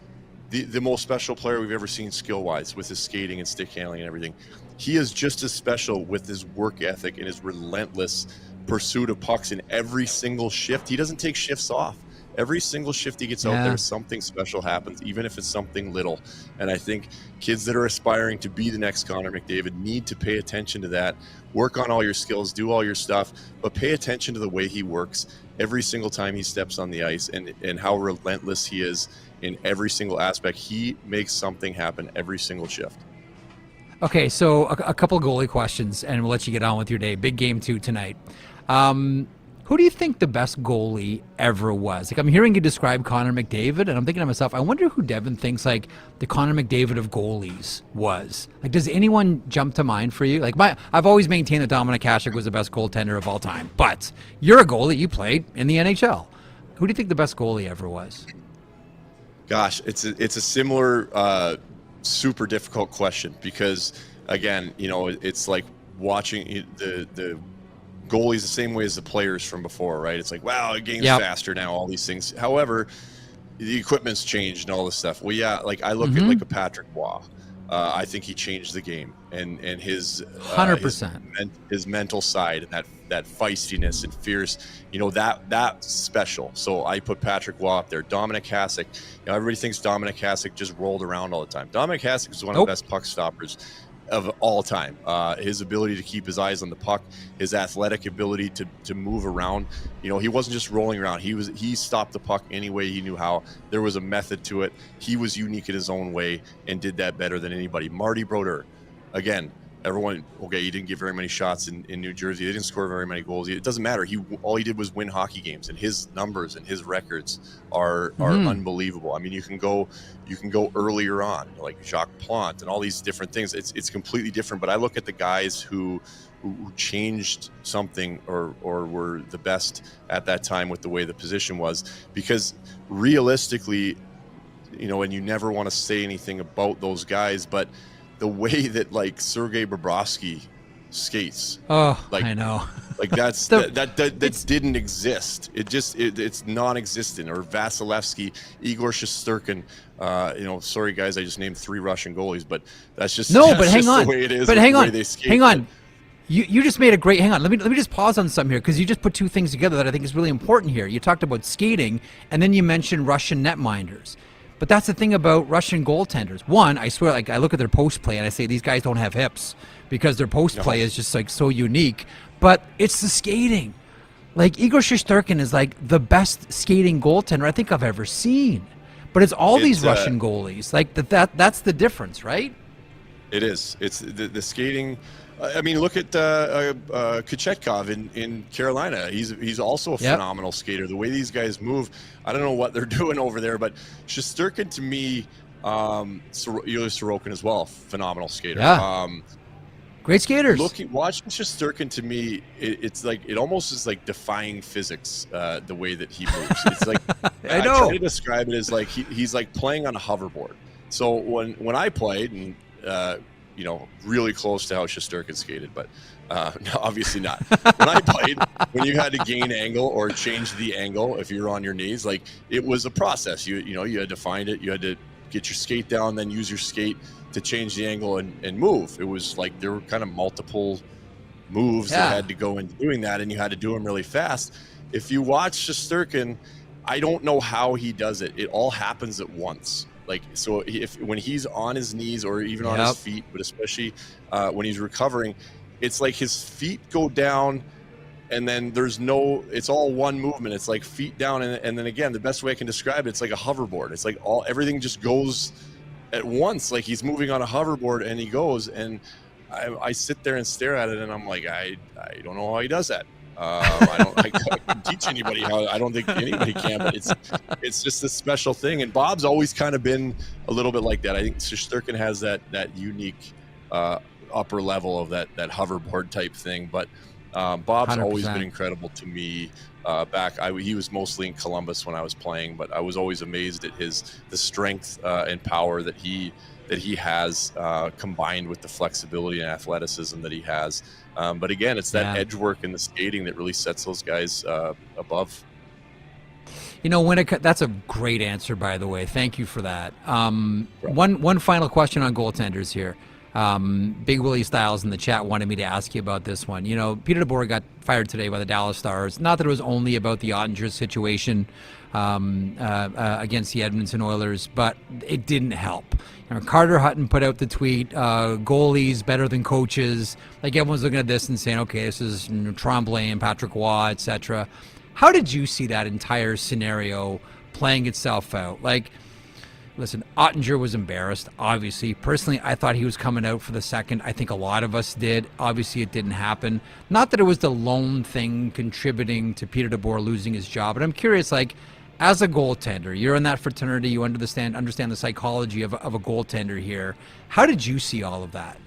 the most special player we've ever seen skill-wise with his skating and stick handling and everything. He is just as special with his work ethic and his relentless pursuit of pucks in every single shift. He doesn't take shifts off. Every single shift he gets out there, something special happens, even if it's something little. And I think kids that are aspiring to be the next Connor McDavid need to pay attention to that. Work on all your skills, do all your stuff, but pay attention to the way he works every single time he steps on the ice and how relentless he is in every single aspect. He makes something happen every single shift. Okay, so a couple goalie questions, and we'll let you get on with your day. Big game 2 tonight. Who do you think the best goalie ever was? Like, I'm hearing you describe Connor McDavid, and I'm thinking to myself, I wonder who Devin thinks like the Connor McDavid of goalies was. Like, does anyone jump to mind for you? Like, I've always maintained that Dominik Hasek was the best goaltender of all time, but you're a goalie. You played in the NHL. Who do you think the best goalie ever was? Gosh, it's a similar, super difficult question because, again, it's like watching the goalies the same way as the players from before, right? It's like, wow, the game's faster now, all these things. However, the equipment's changed and all this stuff. Well, yeah, like I look at like a Patrick Waugh. I think he changed the game and his 100% his mental side and that feistiness and fierce, that's special. So I put Patrick Waugh up there. Dominik Hasek, everybody thinks Dominik Hasek just rolled around all the time. Dominik Hasek is one of the best puck stoppers of all time. His ability to keep his eyes on the puck, his athletic ability to move around. He wasn't just rolling around. He stopped the puck any way he knew how. There was a method to it. He was unique in his own way and did that better than anybody. Marty Brodeur, again, everyone, he didn't get very many shots in New Jersey. He didn't score very many goals. It doesn't matter. All he did was win hockey games, and his numbers and his records are unbelievable. I mean, you can go earlier on, like Jacques Plante and all these different things. It's completely different. But I look at the guys who changed something or were the best at that time with the way the position was, because realistically, and you never want to say anything about those guys, but the way that like Sergei Bobrovsky skates, I know. Like that didn't exist. It's non-existent. Or Vasilevsky, Igor Shesterkin. Sorry guys, I just named 3 Russian goalies, but that's just the way it is. But hang on. You You just made a great. Hang on. Let me just pause on something here, because you just put 2 things together that I think is really important here. You talked about skating, and then you mentioned Russian netminders. But that's the thing about Russian goaltenders. One, I swear, like I look at their post play and I say these guys don't have hips, because their post play is just like so unique. But it's the skating. Like Igor Shesterkin is like the best skating goaltender I think I've ever seen. But it's all these Russian goalies. Like that's the difference, right? It is. It's the skating. I mean, look at Kochetkov in Carolina. He's also a phenomenal skater. The way these guys move, I don't know what they're doing over there, but Shesterkin to me, Ilya Sorokin as well, phenomenal skater. Yeah. Great skaters. Watching Shesterkin to me, it's like it almost is like defying physics. The way that he moves, it's like I try to describe it as like he's like playing on a hoverboard. So when I played and really close to how Shesterkin skated, but no, obviously not. When I played, when you had to gain angle or change the angle if you were on your knees, like it was a process. You had to find it. You had to get your skate down, then use your skate to change the angle and move. It was like there were kind of multiple moves that had to go into doing that, and you had to do them really fast. If you watch Shesterkin, I don't know how he does it. It all happens at once. Like, so when he's on his knees or even on his feet, but especially when he's recovering, it's like his feet go down and then it's all one movement. It's like feet down. And then again, the best way I can describe it, it's like a hoverboard. It's like everything just goes at once. Like he's moving on a hoverboard and he goes, and I sit there and stare at it and I'm like, I don't know how he does that. I can teach anybody how. I don't think anybody can, but it's just a special thing. And Bob's always kind of been a little bit like that. I think Shesterkin has that unique upper level of that hoverboard type thing. But Bob's 100%. Always been incredible to me. He was mostly in Columbus when I was playing, but I was always amazed at the strength and power that he has combined with the flexibility and athleticism that he has. But again, it's that edge work and the skating that really sets those guys above. That's a great answer, by the way. Thank you for that. One final question on goaltenders here. Big Willie Styles in the chat wanted me to ask you about this one. Peter DeBoer got fired today by the Dallas Stars. Not that it was only about the Ottinger situation against the Edmonton Oilers, but it didn't help. Carter Hutton put out the tweet, goalies better than coaches. Like everyone's looking at this and saying, okay, this is Tremblay and Patrick Waugh, etc. How did you see that entire scenario playing itself out? Like, listen, Ottinger was embarrassed, obviously. Personally, I thought he was coming out for the second. I think a lot of us did. Obviously, it didn't happen. Not that it was the lone thing contributing to Peter DeBoer losing his job, but I'm curious, like, as a goaltender, you're in that fraternity, you understand the psychology of a goaltender here. How did you see all of that?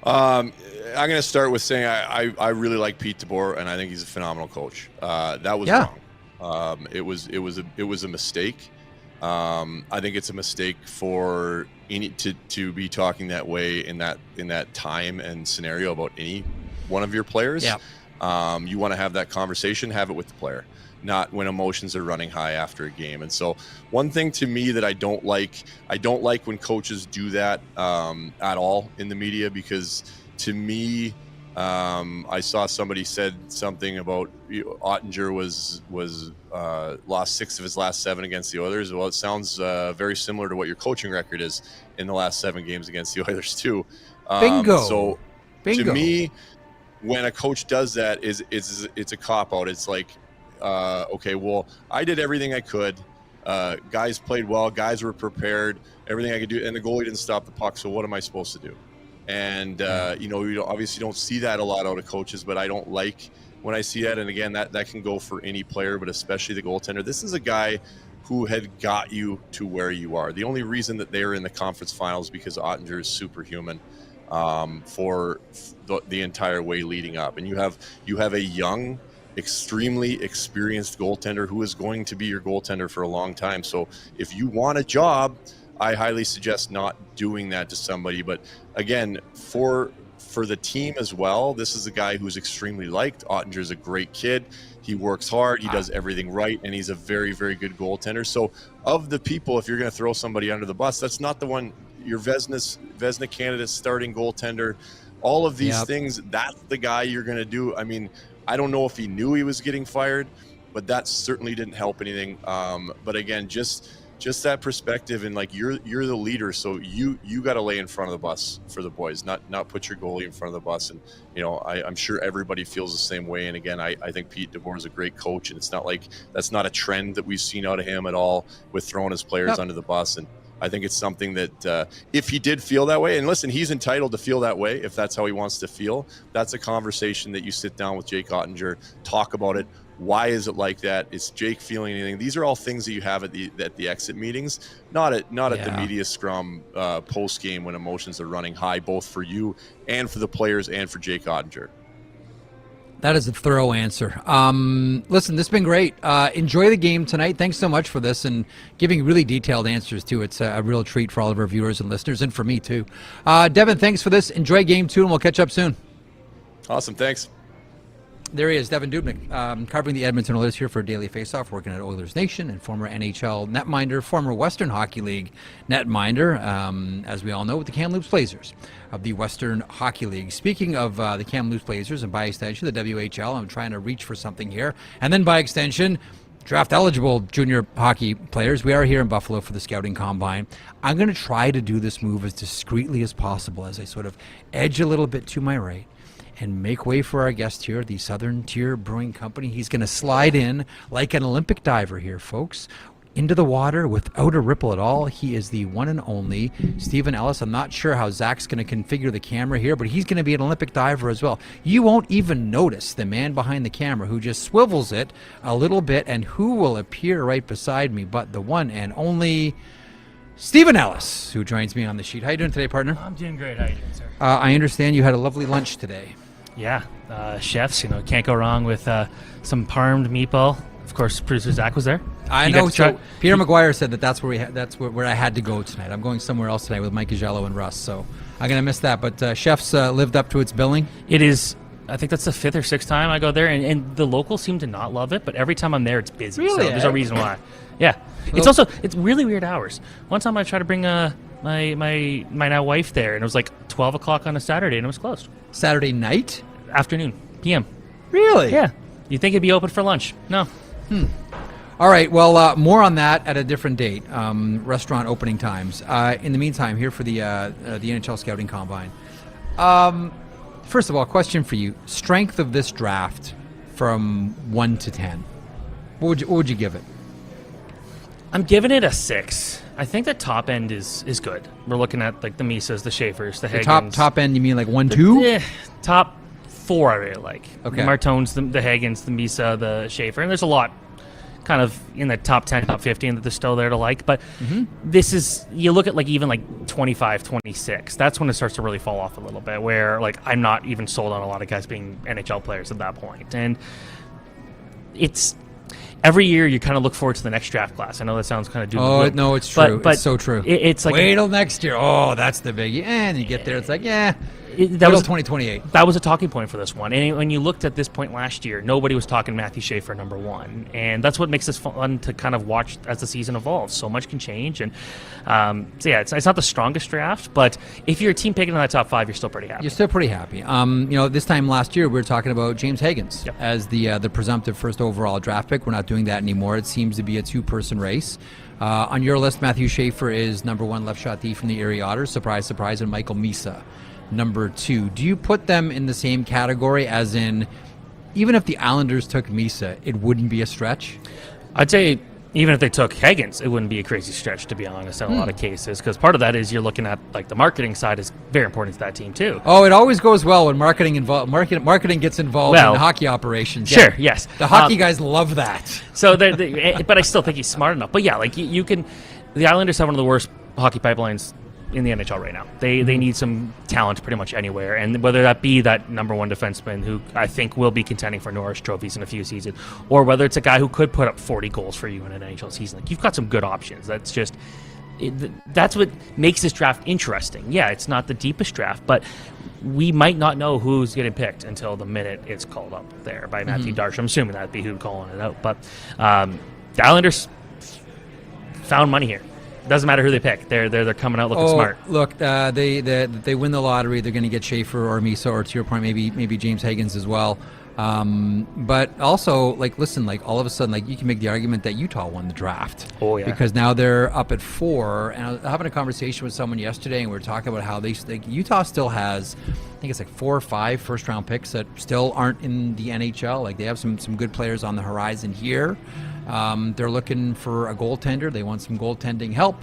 I'm going to start with saying I really like Pete DeBoer, and I think he's a phenomenal coach. That was wrong. It was a mistake. I think it's a mistake for to be talking that way in that time and scenario about any one of your players. You want to have that conversation, have it with the player, not when emotions are running high after a game. And so one thing to me that I don't like when coaches do that at all in the media, because to me, I saw somebody said something about Ottinger was lost 6 of his last 7 against the Oilers. Well, it sounds very similar to what your coaching record is in the last 7 games against the Oilers too. Bingo. To me, when a coach does that, it's a cop out. It's like, okay, well, I did everything I could. Guys played well. Guys were prepared. Everything I could do, and the goalie didn't stop the puck. So what am I supposed to do? And you obviously don't see that a lot out of coaches, but I don't like when I see that. And again, that can go for any player, but especially the goaltender. This is a guy who had got you to where you are. The only reason that they are in the conference finals because Ottinger is superhuman for the entire way leading up. And you have a young extremely experienced goaltender who is going to be your goaltender for a long time. So if you want a job, I highly suggest not doing that to somebody. But again, for the team as well, this is a guy who's extremely liked. Ottinger's a great kid. He works hard. He does everything right, and he's a very, very good goaltender. So of the people, if you're going to throw somebody under the bus, that's not the one. Your Vezina candidate, starting goaltender, all of these things, that's the guy you're going to do. I mean, I don't know if he knew he was getting fired, but that certainly didn't help anything. But again, just that perspective, and like you're the leader, so you got to lay in front of the bus for the boys, not put your goalie in front of the bus. And I'm sure everybody feels the same way. And again, I think Pete DeBoer is a great coach, and it's not like that's not a trend that we've seen out of him at all with throwing his players under the bus. And I think it's something that if he did feel that way, and listen, he's entitled to feel that way if that's how he wants to feel. That's a conversation that you sit down with Jake Ottinger, talk about it. Why is it like that? Is Jake feeling anything? These are all things that you have at the exit meetings, not at the media scrum post game when emotions are running high, both for you and for the players and for Jake Ottinger. That is a thorough answer. Listen, this has been great. Enjoy the game tonight. Thanks so much for this and giving really detailed answers, too. It's a real treat for all of our viewers and listeners, and for me, too. Devan, thanks for this. Enjoy Game 2, and we'll catch up soon. Awesome. Thanks. There he is, Devan Dubnyk, covering the Edmonton Oilers here for Daily Faceoff, working at Oilers Nation, and former NHL netminder, former Western Hockey League netminder, as we all know, with the Kamloops Blazers of the Western Hockey League. Speaking of the Kamloops Blazers, and by extension, the WHL, I'm trying to reach for something here, and then by extension, draft-eligible junior hockey players. We are here in Buffalo for the Scouting Combine. I'm going to try to do this move as discreetly as possible as I sort of edge a little bit to my right and make way for our guest here, the Southern Tier Brewing Company. He's going to slide in like an Olympic diver here, folks, into the water without a ripple at all. He is the one and only Stephen Ellis. I'm not sure how Zach's going to configure the camera here, but he's going to be an Olympic diver as well. You won't even notice the man behind the camera who just swivels it a little bit, and who will appear right beside me but the one and only Stephen Ellis, who joins me on the sheet. How you doing today, partner? I'm doing great. How you doing, sir? I understand you had a lovely lunch today. Yeah, chefs, can't go wrong with some parmed meatball. Of course, producer Zach was there. I know. So Peter McGuire said that's where I had to go tonight. I'm going somewhere else tonight with Mike Agello and Russ, so I'm gonna miss that. But chefs lived up to its billing. It is. I think that's the 5th or 6th time I go there, and the locals seem to not love it. But every time I'm there, it's busy. Really? So there's a reason why. Yeah, it's really weird hours. One time I tried to bring my now wife there, and it was like 12 o'clock on a Saturday, and it was closed. Saturday night? Afternoon, PM. Really? Yeah. You think it'd be open for lunch? No. All right. Well, more on that at a different date. Restaurant opening times. In the meantime, here for the NHL Scouting Combine. First of all, question for you: strength of this draft from 1 to 10. What would you give it? I'm giving it a 6. I think the top end is good. We're looking at like the Misas, the Schaefers, the Hagens. Top end, you mean like 1, 2? Top 4 I really like. Okay. The Martones, the Hagens, the Misa, the Schaefer. And there's a lot kind of in the top 10, top 15 that they're still there to like. But this is, you look at like even like 25, 26. That's when it starts to really fall off a little bit, where like I'm not even sold on a lot of guys being NHL players at that point. And it's... Every year, you kind of look forward to the next draft class. I know that sounds kind of doom. Oh, no, it's true. But it's so true. It's like... Wait till next year. Oh, that's the biggie. And you get there, it's like, that was 2028. That was a talking point for this one. And when you looked at this point last year, nobody was talking Matthew Schaefer number 1. And that's what makes this fun to kind of watch as the season evolves. So much can change. And so yeah, it's not the strongest draft, but if you're a team picking in that top 5, you're still pretty happy. You're still pretty happy. This time last year, we were talking about James Hagens as the presumptive first overall draft pick. We're not doing that anymore. It seems to be a 2-person race. On your list, Matthew Schaefer is number 1 left shot D from the Erie Otters. Surprise, surprise. And Michael Misa, number 2. Do you put them in the same category, as in, even if the Islanders took Misa, it wouldn't be a stretch? I'd say even if they took Hagens, it wouldn't be a crazy stretch, to be honest, in a lot of cases, because part of that is you're looking at like the marketing side is very important to that team too. Oh, it always goes well when marketing gets involved in the hockey operations. Sure, yeah. yes. The hockey guys love that. So, but I still think he's smart enough. But yeah, like you can, the Islanders have one of the worst hockey pipelines in the NHL right now. They need some talent pretty much anywhere, and whether that be that number one defenseman who I think will be contending for Norris trophies in a few seasons, or whether it's a guy who could put up 40 goals for you in an NHL season. Like, you've got some good options. That's just that's what makes this draft interesting. Yeah, it's not the deepest draft, but we might not know who's getting picked until the minute it's called up there by Matthew Darsh. I'm assuming that'd be who's calling it out, but the Islanders found money here. Doesn't matter who they pick. They're coming out looking smart. Look, they win the lottery. They're going to get Schaefer or Misa, or to your point, maybe James Higgins as well. But also, like, listen, like, all of a sudden, like, you can make the argument that Utah won the draft. Oh, yeah. Because now they're up at 4. And I was having a conversation with someone yesterday, and we were talking about how Utah still has, I think it's like 4 or 5 first-round picks that still aren't in the NHL. Like, they have some good players on the horizon here. They're looking for a goaltender. They want some goaltending help.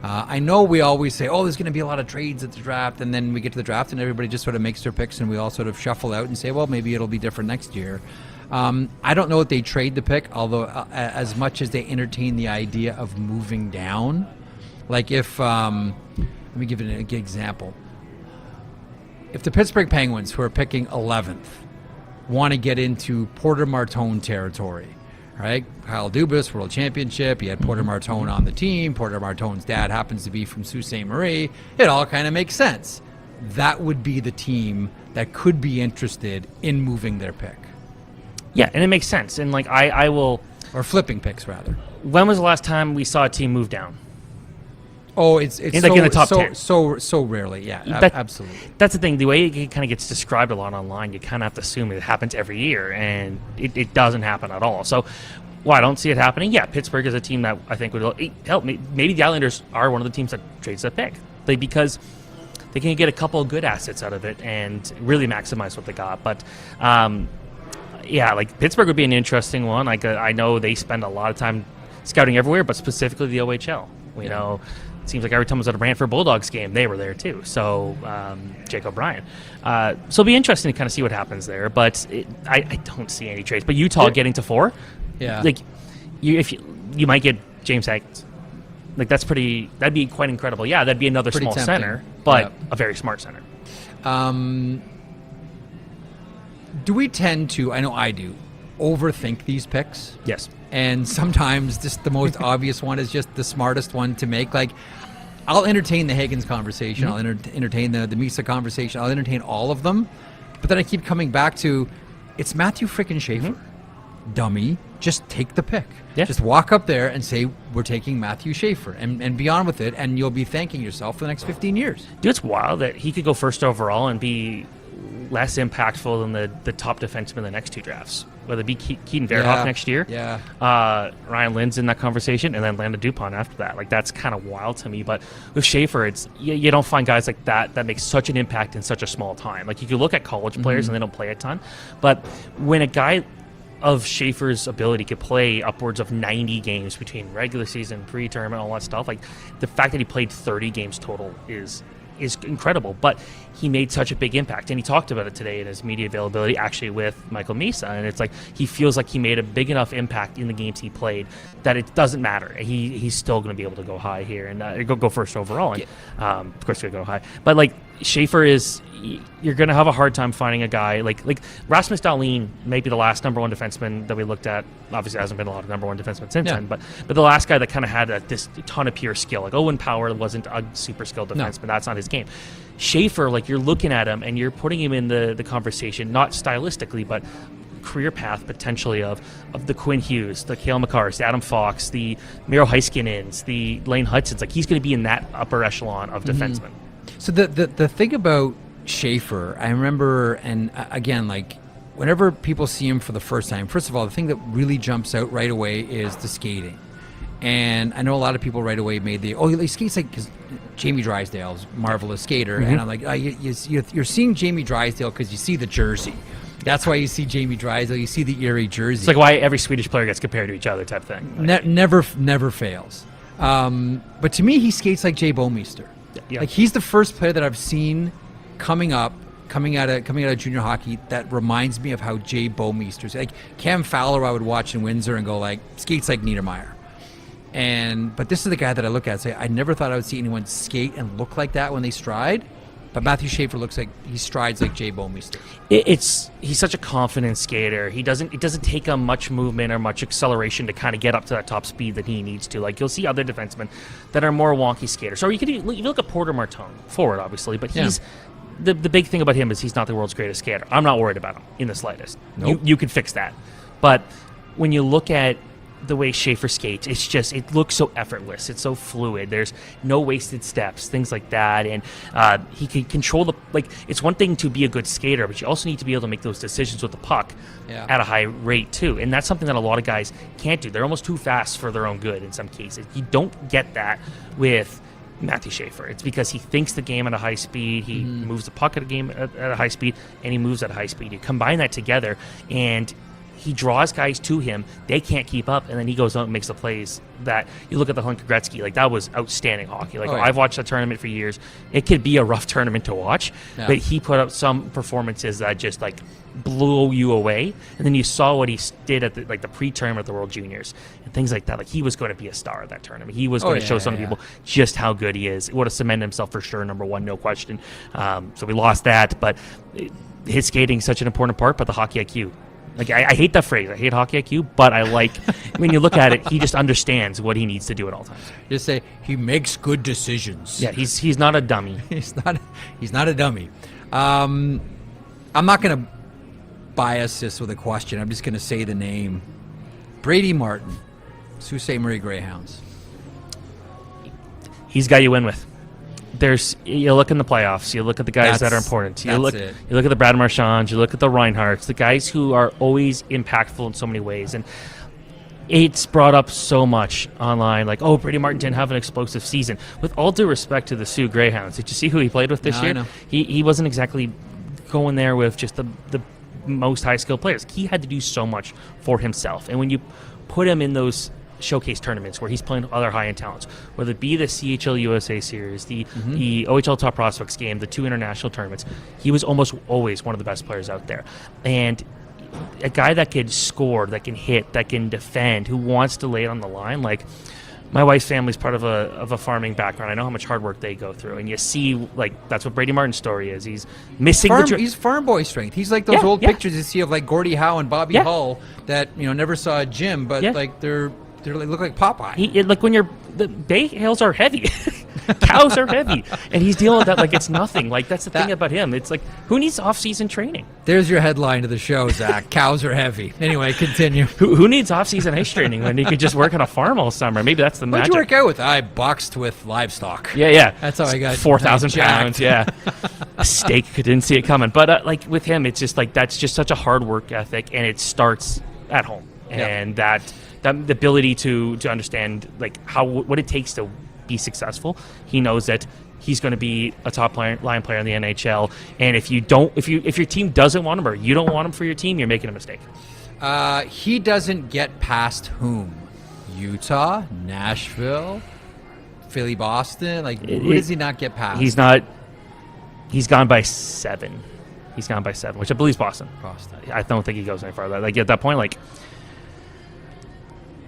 I know we always say, oh, there's going to be a lot of trades at the draft, and then we get to the draft and everybody just sort of makes their picks and we all sort of shuffle out and say, well, maybe it'll be different next year. I don't know if they trade the pick, although as much as they entertain the idea of moving down. Like, if, let me give it an example. If the Pittsburgh Penguins, who are picking 11th, want to get into Porter Martone territory, right? Kyle Dubas, World Championship. You had Porter Martone on the team. Porter Martone's dad happens to be from Sault Ste. Marie. It all kind of makes sense. That would be the team that could be interested in moving their pick. Yeah, and it makes sense. And, like, I will... Or flipping picks, rather. When was the last time we saw a team move down? Oh, it's in the top 10. So rarely, yeah, absolutely. That's the thing. The way it kind of gets described a lot online, you kind of have to assume it happens every year, and it doesn't happen at all. So, I don't see it happening. Yeah, Pittsburgh is a team that I think would help. Maybe the Islanders are one of the teams that trades that pick, because they can get a couple of good assets out of it and really maximize what they got. But yeah, like, Pittsburgh would be an interesting one. Like, I know they spend a lot of time scouting everywhere, but specifically the OHL. You know. Seems like every time I was at a Brantford Bulldogs game, they were there too. So, Jake O'Brien. So it'll be interesting to kind of see what happens there. But I don't see any trades. But Utah getting to 4, yeah, like, you might get James Higgins. Like, that'd be quite incredible. Yeah, that'd be another small center, but a very smart center. Do we tend to? I know I do. Overthink these picks? Yes. And sometimes just the most obvious one is just the smartest one to make. Like, I'll entertain the Higgins conversation. I'll entertain the Misa conversation. I'll entertain all of them. But then I keep coming back to, it's Matthew frickin' Schaefer. Dummy. Just take the pick. Yeah. Just walk up there and say, we're taking Matthew Schaefer, and be on with it, and you'll be thanking yourself for the next 15 years. Dude, it's wild that he could go first overall and be less impactful than the top defenseman in the next 2 drafts. Whether it be Keaton Verhoff next year, Ryan Lynn's in that conversation, and then Landon Dupont after that. Like, that's kind of wild to me. But with Schaefer, it's you don't find guys like that make such an impact in such a small time. Like, you could look at college players and they don't play a ton, but when a guy of Schaefer's ability could play upwards of 90 games between regular season, pre-tournament, all that stuff, like, the fact that he played 30 games total is incredible, but he made such a big impact, and he talked about it today in his media availability, actually, with Michael Misa, and it's like he feels like he made a big enough impact in the games he played that it doesn't matter. He's still going to be able to go high here and go first overall, and of course he'll go high. But, like, Schaefer you're going to have a hard time finding a guy like Rasmus Dahlin, maybe the last number 1 defenseman that we looked at. Obviously, there hasn't been a lot of number 1 defensemen since then, but the last guy that kind of had this ton of pure skill. Like, Owen Power wasn't a super skilled defenseman. That's not his game. Schaefer, like, you're looking at him and you're putting him in the conversation, not stylistically, but career path potentially of the Quinn Hughes, the Cale Makars, the Adam Fox, the Miro Heiskanens, the Lane Hudsons. Like, he's going to be in that upper echelon of defensemen. So the thing about Schaefer, I remember, and again, like, whenever people see him for the first time, first of all, the thing that really jumps out right away is the skating. And I know a lot of people right away made he skates like, because Jamie Drysdale's a marvelous skater, and I'm like, you're seeing Jamie Drysdale because you see the jersey. That's why you see Jamie Drysdale. You see the Erie jersey. It's like why every Swedish player gets compared to each other type thing. Like, never fails. But to me, he skates like Jay Bouwmeester. Yeah. Like, he's the first player that I've seen coming out of junior hockey that reminds me of how Jay Bouwmeester's. Like, Cam Fowler, I would watch in Windsor and go, like, skates like Niedermeyer. But this is the guy that I look at and say, I never thought I would see anyone skate and look like that when they stride. But Matthew Schaefer looks like he strides like Jay Bouwmeester. He's such a confident skater. It doesn't take him much movement or much acceleration to kind of get up to that top speed that he needs to. Like, you'll see other defensemen that are more wonky skaters. Or you look at Porter Martone, forward obviously, but he's the big thing about him is he's not the world's greatest skater. I'm not worried about him in the slightest. Nope. You can fix that. But when you look at the way Schaefer skates, it looks so effortless. It's so fluid. There's no wasted steps, things like that. And he can control it's one thing to be a good skater, but you also need to be able to make those decisions with the puck at a high rate too. And that's something that a lot of guys can't do. They're almost too fast for their own good in some cases. You don't get that with Matthew Schaefer. It's because he thinks the game at a high speed, he moves the puck at a high speed, and he moves at a high speed. You combine that together, and he draws guys to him. They can't keep up, and then he goes out and makes the plays that you look at the Hunter Gretzky. Like, that was outstanding hockey. Like, I've watched that tournament for years. It could be a rough tournament to watch, but he put up some performances that just like blew you away. And then you saw what he did at the pre-tournament at the World Juniors and things like that. Like, he was going to be a star at that tournament. He was going to show some people just how good he is. It would have cemented himself for sure, number one, no question. So we lost that, but his skating is such an important part. But the hockey IQ. Like, I hate that phrase. I hate hockey IQ, but I like when you look at it, he just understands what he needs to do at all times. Just say he makes good decisions. Yeah, he's not a dummy. He's not a dummy. I'm not going to bias this with a question. I'm just going to say the name. Brady Martin, Sault Ste. Marie Greyhounds. He's got you in with. You look in the playoffs, you look at the guys that are important. You look at the Brad Marchands, you look at the Reinhardts, the guys who are always impactful in so many ways. And it's brought up so much online, like, oh, Brady Martin didn't have an explosive season. With all due respect to the Sioux Greyhounds, did you see who he played with this year? I know. He wasn't exactly going there with just the most high-skilled players. He had to do so much for himself. And when you put him in those showcase tournaments where he's playing other high-end talents, whether it be the CHL USA Series, the OHL Top Prospects game, the two international tournaments, he was almost always one of the best players out there. And a guy that can score, that can hit, that can defend, who wants to lay it on the line. Like, my wife's family's part of a farming background. I know how much hard work they go through, and you see, like, that's what Brady Martin's story is. He's missing he's farm boy strength. He's like those old pictures you see of like Gordie Howe and Bobby Hull that never saw a gym, but like they look like Popeye. Like, when the bay hills are heavy, cows are heavy, and he's dealing with that like it's nothing. Like, that's the thing about him. It's like, who needs off-season training? There's your headline to the show, Zach. Cows are heavy. Anyway, continue. Who needs off-season ice training when you could just work on a farm all summer? Maybe that's the magic. What'd you work out with? I boxed with livestock. Yeah. That's how I got 4,000 pounds. Yeah, a steak. Didn't see it coming. But like with him, it's just like that's just such a hard work ethic, and it starts at home, and that the ability to understand like what it takes to be successful. He knows that he's going to be a top line player in the NHL, and if your team doesn't want him or you don't want him for your team, you're making a mistake. He doesn't get past whom? Utah, Nashville, Philly, Boston. Like, who does he not get past? He's gone by 7. He's gone by 7, which I believe is Boston. I don't think he goes any farther. Like, at that point, like,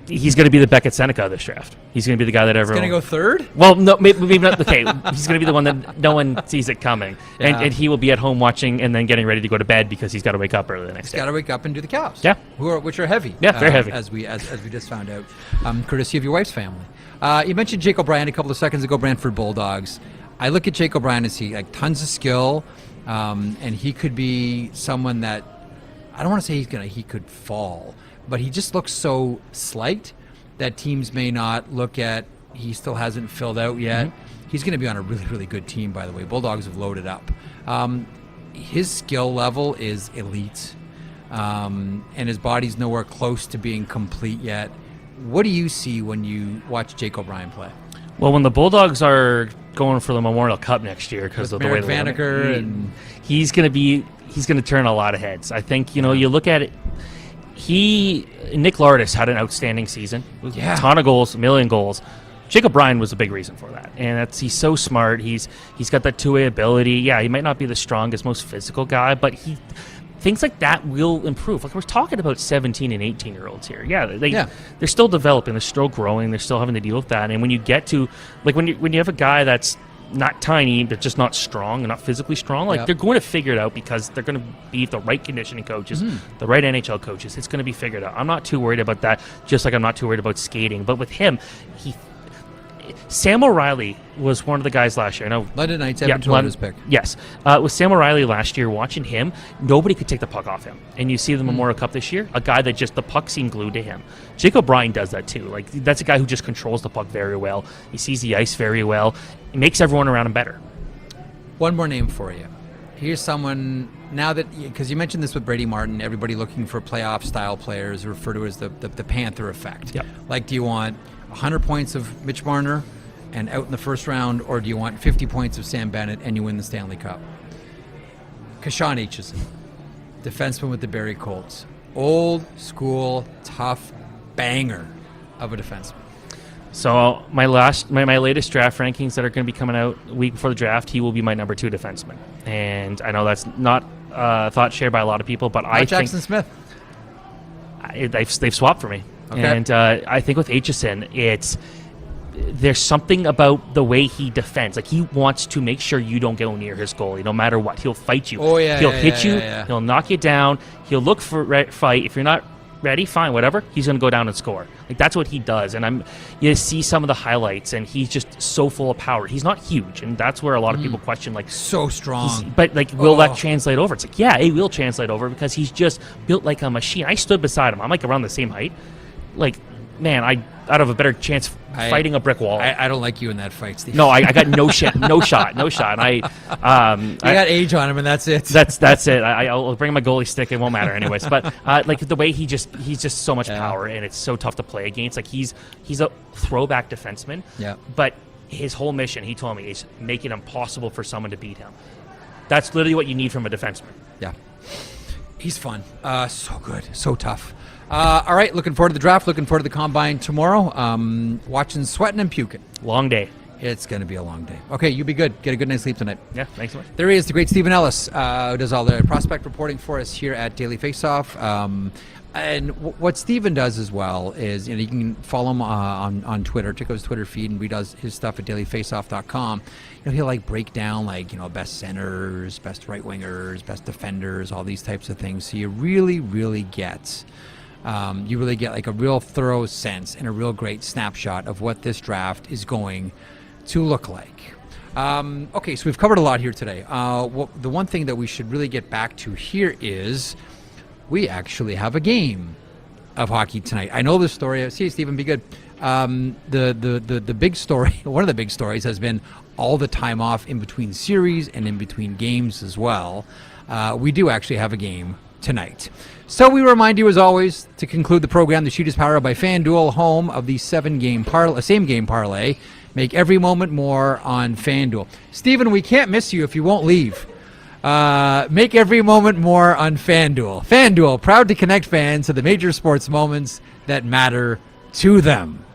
he's going to be the Beckett Seneca of this draft. He's going to be the guy that everyone... He's going to go third? Well, no, maybe not. Okay, he's going to be the one that no one sees it coming. And he will be at home watching and then getting ready to go to bed because he's got to wake up early the next day. He's got to wake up and do the cows. Yeah. Which are heavy. Yeah, very heavy. As we just found out, courtesy of your wife's family. You mentioned Jake O'Brien a couple of seconds ago, Brantford Bulldogs. I look at Jake O'Brien as he tons of skill, and he could be someone that, I don't want to say he could fall, but he just looks so slight that teams may not look at. He still hasn't filled out yet. Mm-hmm. He's going to be on a really, really good team, by the way. Bulldogs have loaded up. His skill level is elite, and his body's nowhere close to being complete yet. What do you see when you watch Jake O'Brien play? Well, when the Bulldogs are going for the Memorial Cup next year because of the way he's going to turn a lot of heads. I think you look at it. Nick Lardis had an outstanding season. A ton of goals, 1 million goals. Jake O'Brien was a big reason for that. And he's so smart. He's got that two-way ability. Yeah, he might not be the strongest, most physical guy, but things like that will improve. Like we're talking about 17 and 18-year-olds here. Yeah, they're still developing, they're still growing, they're still having to deal with that. And when you get to like when you have a guy that's not tiny, but just not strong and not physically strong, like they're going to figure it out because they're going to be the right conditioning coaches, the right NHL coaches. It's going to be figured out. I'm not too worried about that, just like I'm not too worried about skating. But with him, Sam O'Reilly was one of the guys last year. I know London Knights, Edmonton Oilers pick. Yes. With Sam O'Reilly last year, watching him, nobody could take the puck off him. And you see the Memorial Cup this year, a guy that just the puck seemed glued to him. Jake O'Brien does that too. Like that's a guy who just controls the puck very well. He sees the ice very well. He makes everyone around him better. One more name for you. Here's someone, now that, because you mentioned this with Brady Martin, everybody looking for playoff style players refer to as the Panther effect. Yep. Like, do you want 100 points of Mitch Marner and out in the first round, or do you want 50 points of Sam Bennett and you win the Stanley Cup? Kashawn Aitchison, defenseman with the Barrie Colts. Old school, tough banger of a defenseman. So my latest draft rankings that are going to be coming out a week before the draft, he will be my number 2 defenseman. And I know that's not thought shared by a lot of people, but I think Jackson Smith. They've swapped for me. Okay. And I think with Aitchison, there's something about the way he defends. Like he wants to make sure you don't go near his goalie, no matter what. He'll fight you. Oh yeah, he'll hit you. Yeah. He'll knock you down. He'll look for fight. If you're not ready, fine, whatever. He's going to go down and score. Like that's what he does. And you see some of the highlights, and he's just so full of power. He's not huge, and that's where a lot of people question, like, so strong. But like, will that translate over? It's like, yeah, it will translate over because he's just built like a machine. I stood beside him. I'm like around the same height. Like, man, I'd have a better chance fighting a brick wall. I don't like you in that fight, Steve. No, I got no shot. And I got age on him, and that's it. That's it. I'll bring my goalie stick. It won't matter anyways. But like the way he's just so much power, and it's so tough to play against. Like he's a throwback defenseman. Yeah. But his whole mission, he told me, is make it impossible for someone to beat him. That's literally what you need from a defenseman. Yeah. He's fun. So good. So tough. All right, looking forward to the draft, looking forward to the combine tomorrow. Watching sweating and puking. Long day. It's going to be a long day. Okay, you be good. Get a good night's sleep tonight. Yeah, thanks so much. There he is, the great Stephen Ellis, who does all the prospect reporting for us here at Daily Faceoff. And what Stephen does as well is, you can follow him on Twitter. Check out his Twitter feed, and he does his stuff at dailyfaceoff.com. He'll break down best centers, best right wingers, best defenders, all these types of things. So you really, really get a real thorough sense and a real great snapshot of what this draft is going to look like. Okay, so we've covered a lot here today. The one thing that we should really get back to here is we actually have a game of hockey tonight. I know this story. See, Stephen, be good. The big story, one of the big stories has been all the time off in between series and in between games as well. We do actually have a game tonight. So we remind you, as always, to conclude the program, the sheet is powered by FanDuel, home of the same game parlay. Make every moment more on FanDuel. Stephen, we can't miss you if you won't leave. Make every moment more on FanDuel. FanDuel, proud to connect fans to the major sports moments that matter to them.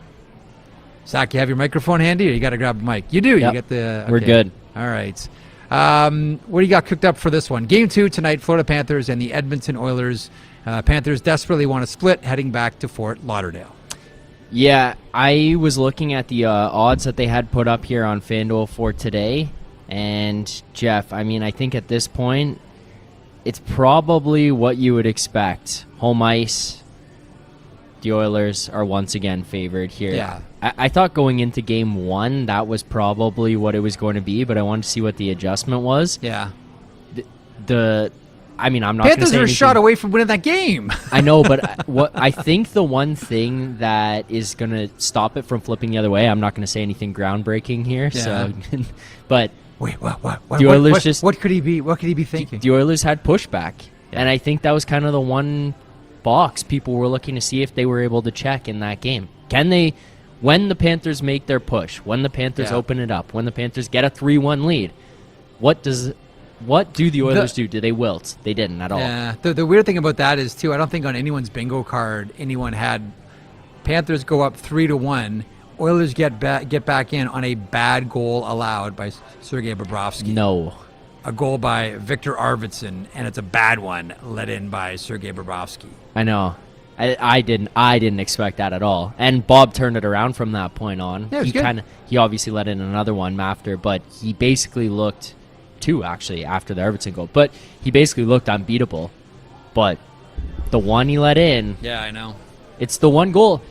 Zach, you have your microphone handy, or you got to grab a mic? You do. Yep. You get the. Okay. We're good. All right. What do you got cooked up for this one? Game 2 tonight, Florida Panthers and the Edmonton Oilers. Panthers desperately want to split, heading back to Fort Lauderdale. Yeah, I was looking at the odds that they had put up here on FanDuel for today. And, Jeff, I think at this point, it's probably what you would expect. Home ice, the Oilers are once again favored here. Yeah. I thought going into Game 1, that was probably what it was going to be, but I wanted to see what the adjustment was. Yeah. I'm not Panthers are a shot away from winning that game. I know, but what I think the one thing that is going to stop it from flipping the other way, I'm not going to say anything groundbreaking here. Yeah. So, but wait, what? The Oilers what could he be? What could he be thinking? The Oilers had pushback, and I think that was kind of the one box people were looking to see if they were able to check in that game. Can they? When the Panthers make their push, when the Panthers open it up, when the Panthers get a 3-1 lead, what do the Oilers do? Do they wilt? They didn't at all. Yeah. The weird thing about that is, too, I don't think on anyone's bingo card anyone had Panthers go up 3-1, Oilers get back in on a bad goal allowed by Sergei Bobrovsky. No. a goal by Victor Arvidsson, and it's a bad one let in by Sergei Bobrovsky. I know. I didn't expect that at all. And Bob turned it around from that point on. Yeah, it was good. He obviously let in another one after, but he basically looked two actually after the Arvidsson goal. But he basically looked unbeatable. But the one he let in, Yeah, I know. it's the one goal.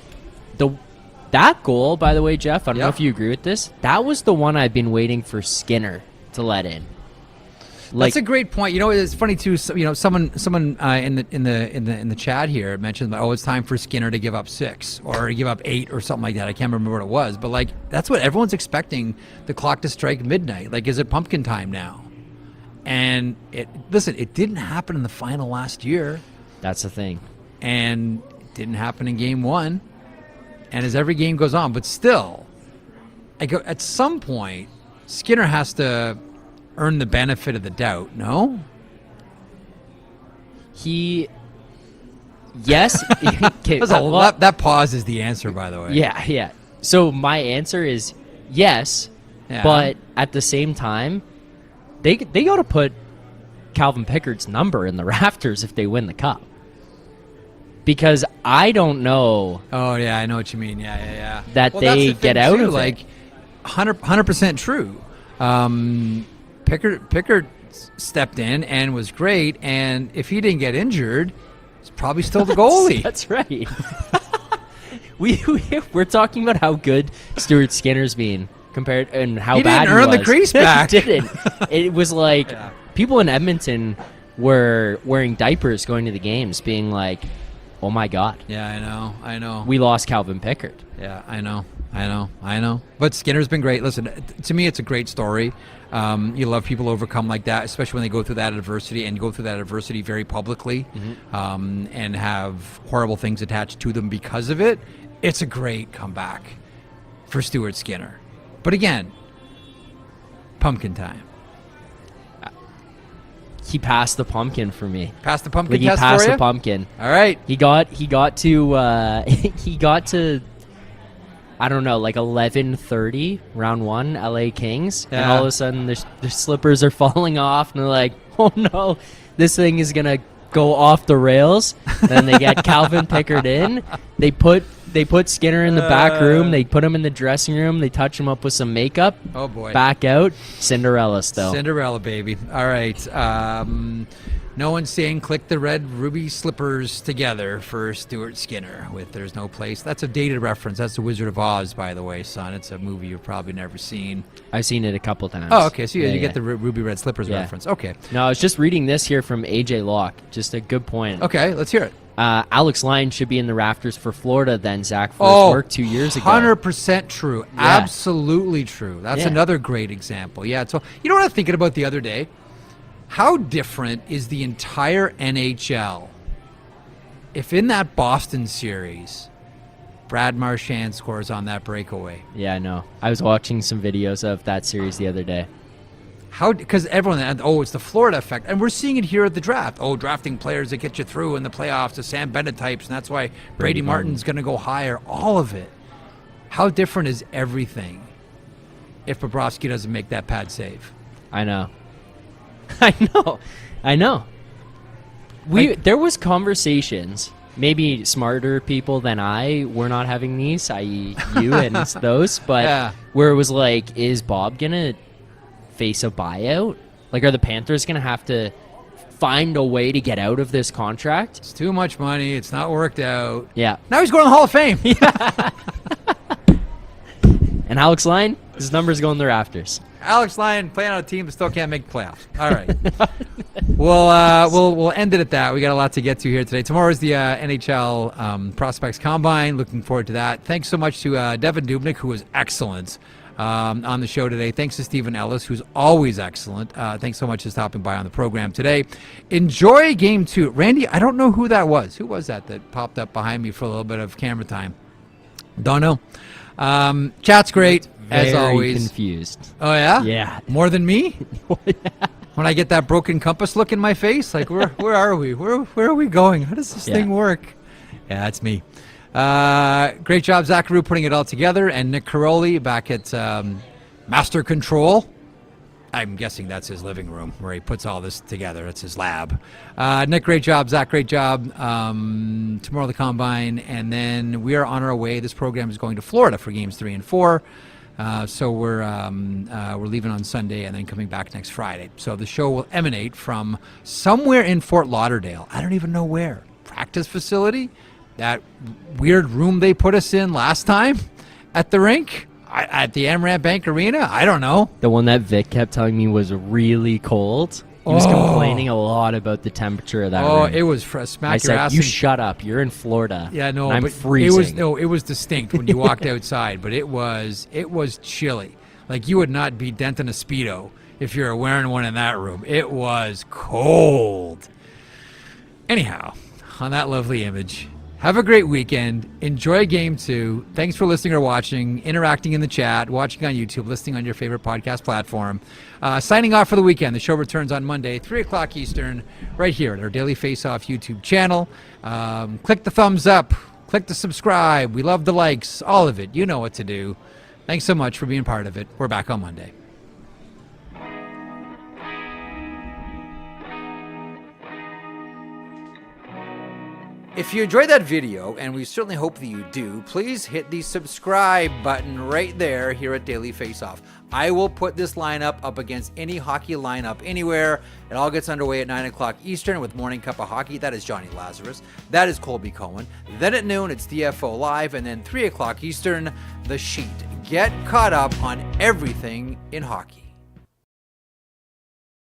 That goal, by the way, Jeff, I don't know Yep. if you agree with this. That was the one I've been waiting for Skinner to let in. That's a great point. You know, it's funny too. Someone in the chat here mentioned, oh, it's time for Skinner to give up 6 or give up 8 or something like that. I can't remember what it was, but like that's what everyone's expecting the clock to strike midnight. Like, is it pumpkin time now? And it didn't happen in the final last year, That's the thing. and it didn't happen in game 1. And as every game goes on, but still, at some point, Skinner has to earn the benefit of the doubt. No. Yes. Okay, That pause is the answer, by the way. Yeah. So my answer is yes, Yeah. but at the same time, they got to put Calvin Pickard's number in the rafters if they win the cup. Because I don't know. Oh yeah, I know what you mean. Yeah. That Well, they that's the thing, get out too, of it. like 100% true. Pickard stepped in and was great, and if he didn't get injured, he's probably still the goalie. That's right. We're talking about how good Stuart Skinner's been compared and how He bad didn't earn he the was. crease back. He didn't. It was like Yeah. people in Edmonton were wearing diapers going to the games, being like, "Oh my God, Yeah, I know. we lost Calvin Pickard." Yeah, I know. But Skinner's been great. Listen, to me, it's a great story. You love people overcome like that, especially when they go through that adversity and go through that adversity very publicly, and have horrible things attached to them because of it. It's a great comeback for Stuart Skinner. But again, pumpkin time. He passed the pumpkin for me. Pass the pumpkin Like he test passed for you? the pumpkin. All right. He got to he got to I don't know, like 11:30 round 1 LA Kings, and Yeah. all of a sudden their slippers are falling off and they're like, "Oh no, this thing is going to go off the rails." Then they get Calvin Pickard in. They put Skinner in the back room, they put him in the dressing room, they touch him up with some makeup. Oh boy. Back out, Cinderella still. Cinderella, baby. All right. No one's saying click the red ruby slippers together for Stuart Skinner with There's No Place. That's a dated reference. That's The Wizard of Oz, by the way, son. It's a movie you've probably never seen. I've seen it a couple times. Oh, okay. So you Yeah. get the ruby red slippers Yeah. reference. Okay. No, I was just reading this here from AJ Locke. Just a good point. Okay, let's hear it. Alex Lyon should be in the rafters for Florida then, Zach, for Oh, his work 2 years ago. 100% true. Absolutely true. That's Yeah. another great example. Yeah. So you know what I was thinking about the other day? How different is the entire NHL if in that Boston series, Brad Marchand scores on that breakaway? Yeah, I know. I was watching some videos of that series the other day. Because everyone, it's the Florida effect. And we're seeing it here at the draft. Oh, drafting players that get you through in the playoffs, the Sam Bennett types, and that's why Brady Martin's going to go higher. All of it. How different is everything if Bobrovsky doesn't make that pad save? I know. I know. There was conversations, maybe smarter people than I were not having these, i.e. you and those, but Yeah. where it was like, is Bob going to face a buyout? Like, are the Panthers going to have to find a way to get out of this contract? It's too much money. It's not worked out. Yeah. Now he's going to the Hall of Fame. And Alex Lyon, his number's going to the rafters. Alex Lyon playing on a team that still can't make the playoffs. All right. We'll end it at that. We got a lot to get to here today. Tomorrow is the NHL Prospects Combine. Looking forward to that. Thanks so much to Devan Dubnyk, who was excellent on the show today. Thanks to Stephen Ellis, who's always excellent. Thanks so much for stopping by on the program today. Enjoy Game 2. Randy, I don't know who that was. Who was that popped up behind me for a little bit of camera time? Don't know. Chat's great, as Very always. confused. Oh, yeah? Yeah. More than me? When I get that broken compass look in my face, like, where are we? Where are we going? How does this thing work? Yeah, that's me. Great job, Zacharu, putting it all together, and Nick Caroli back at Master Control. I'm guessing that's his living room where he puts all this together. It's his lab. Nick, great job. Zach, great job. Tomorrow the Combine, and then we are on our way. This program is going to Florida for games 3 and 4. So we're leaving on Sunday and then coming back next Friday. So the show will emanate from somewhere in Fort Lauderdale. I don't even know where. Practice facility? That weird room they put us in last time at the rink? At the Amrant Bank Arena? I don't know. The one that Vic kept telling me was really cold. He was complaining a lot about the temperature of that room. Oh, it was smack I your said, ass. you shut up. You're in Florida. Yeah, no, and I'm but freezing. It was distinct when you walked outside, but it was chilly. Like you would not be denting a Speedo if you're wearing one in that room. It was cold. Anyhow, on that lovely image, have a great weekend. Enjoy Game 2. Thanks for listening or watching, interacting in the chat, watching on YouTube, listening on your favorite podcast platform. Signing off for the weekend. The show returns on Monday, 3 o'clock Eastern, right here at our Daily Face-Off YouTube channel. Click the thumbs up. Click the subscribe. We love the likes. All of it. You know what to do. Thanks so much for being part of it. We're back on Monday. If you enjoyed that video, and we certainly hope that you do, please hit the subscribe button right there here at Daily Face-Off. I will put this lineup up against any hockey lineup anywhere. It all gets underway at 9 o'clock Eastern with Morning Cup of Hockey. That is Johnny Lazarus. That is Colby Cohen. Then at noon, it's DFO Live. And then 3 o'clock Eastern, The Sheet. Get caught up on everything in hockey.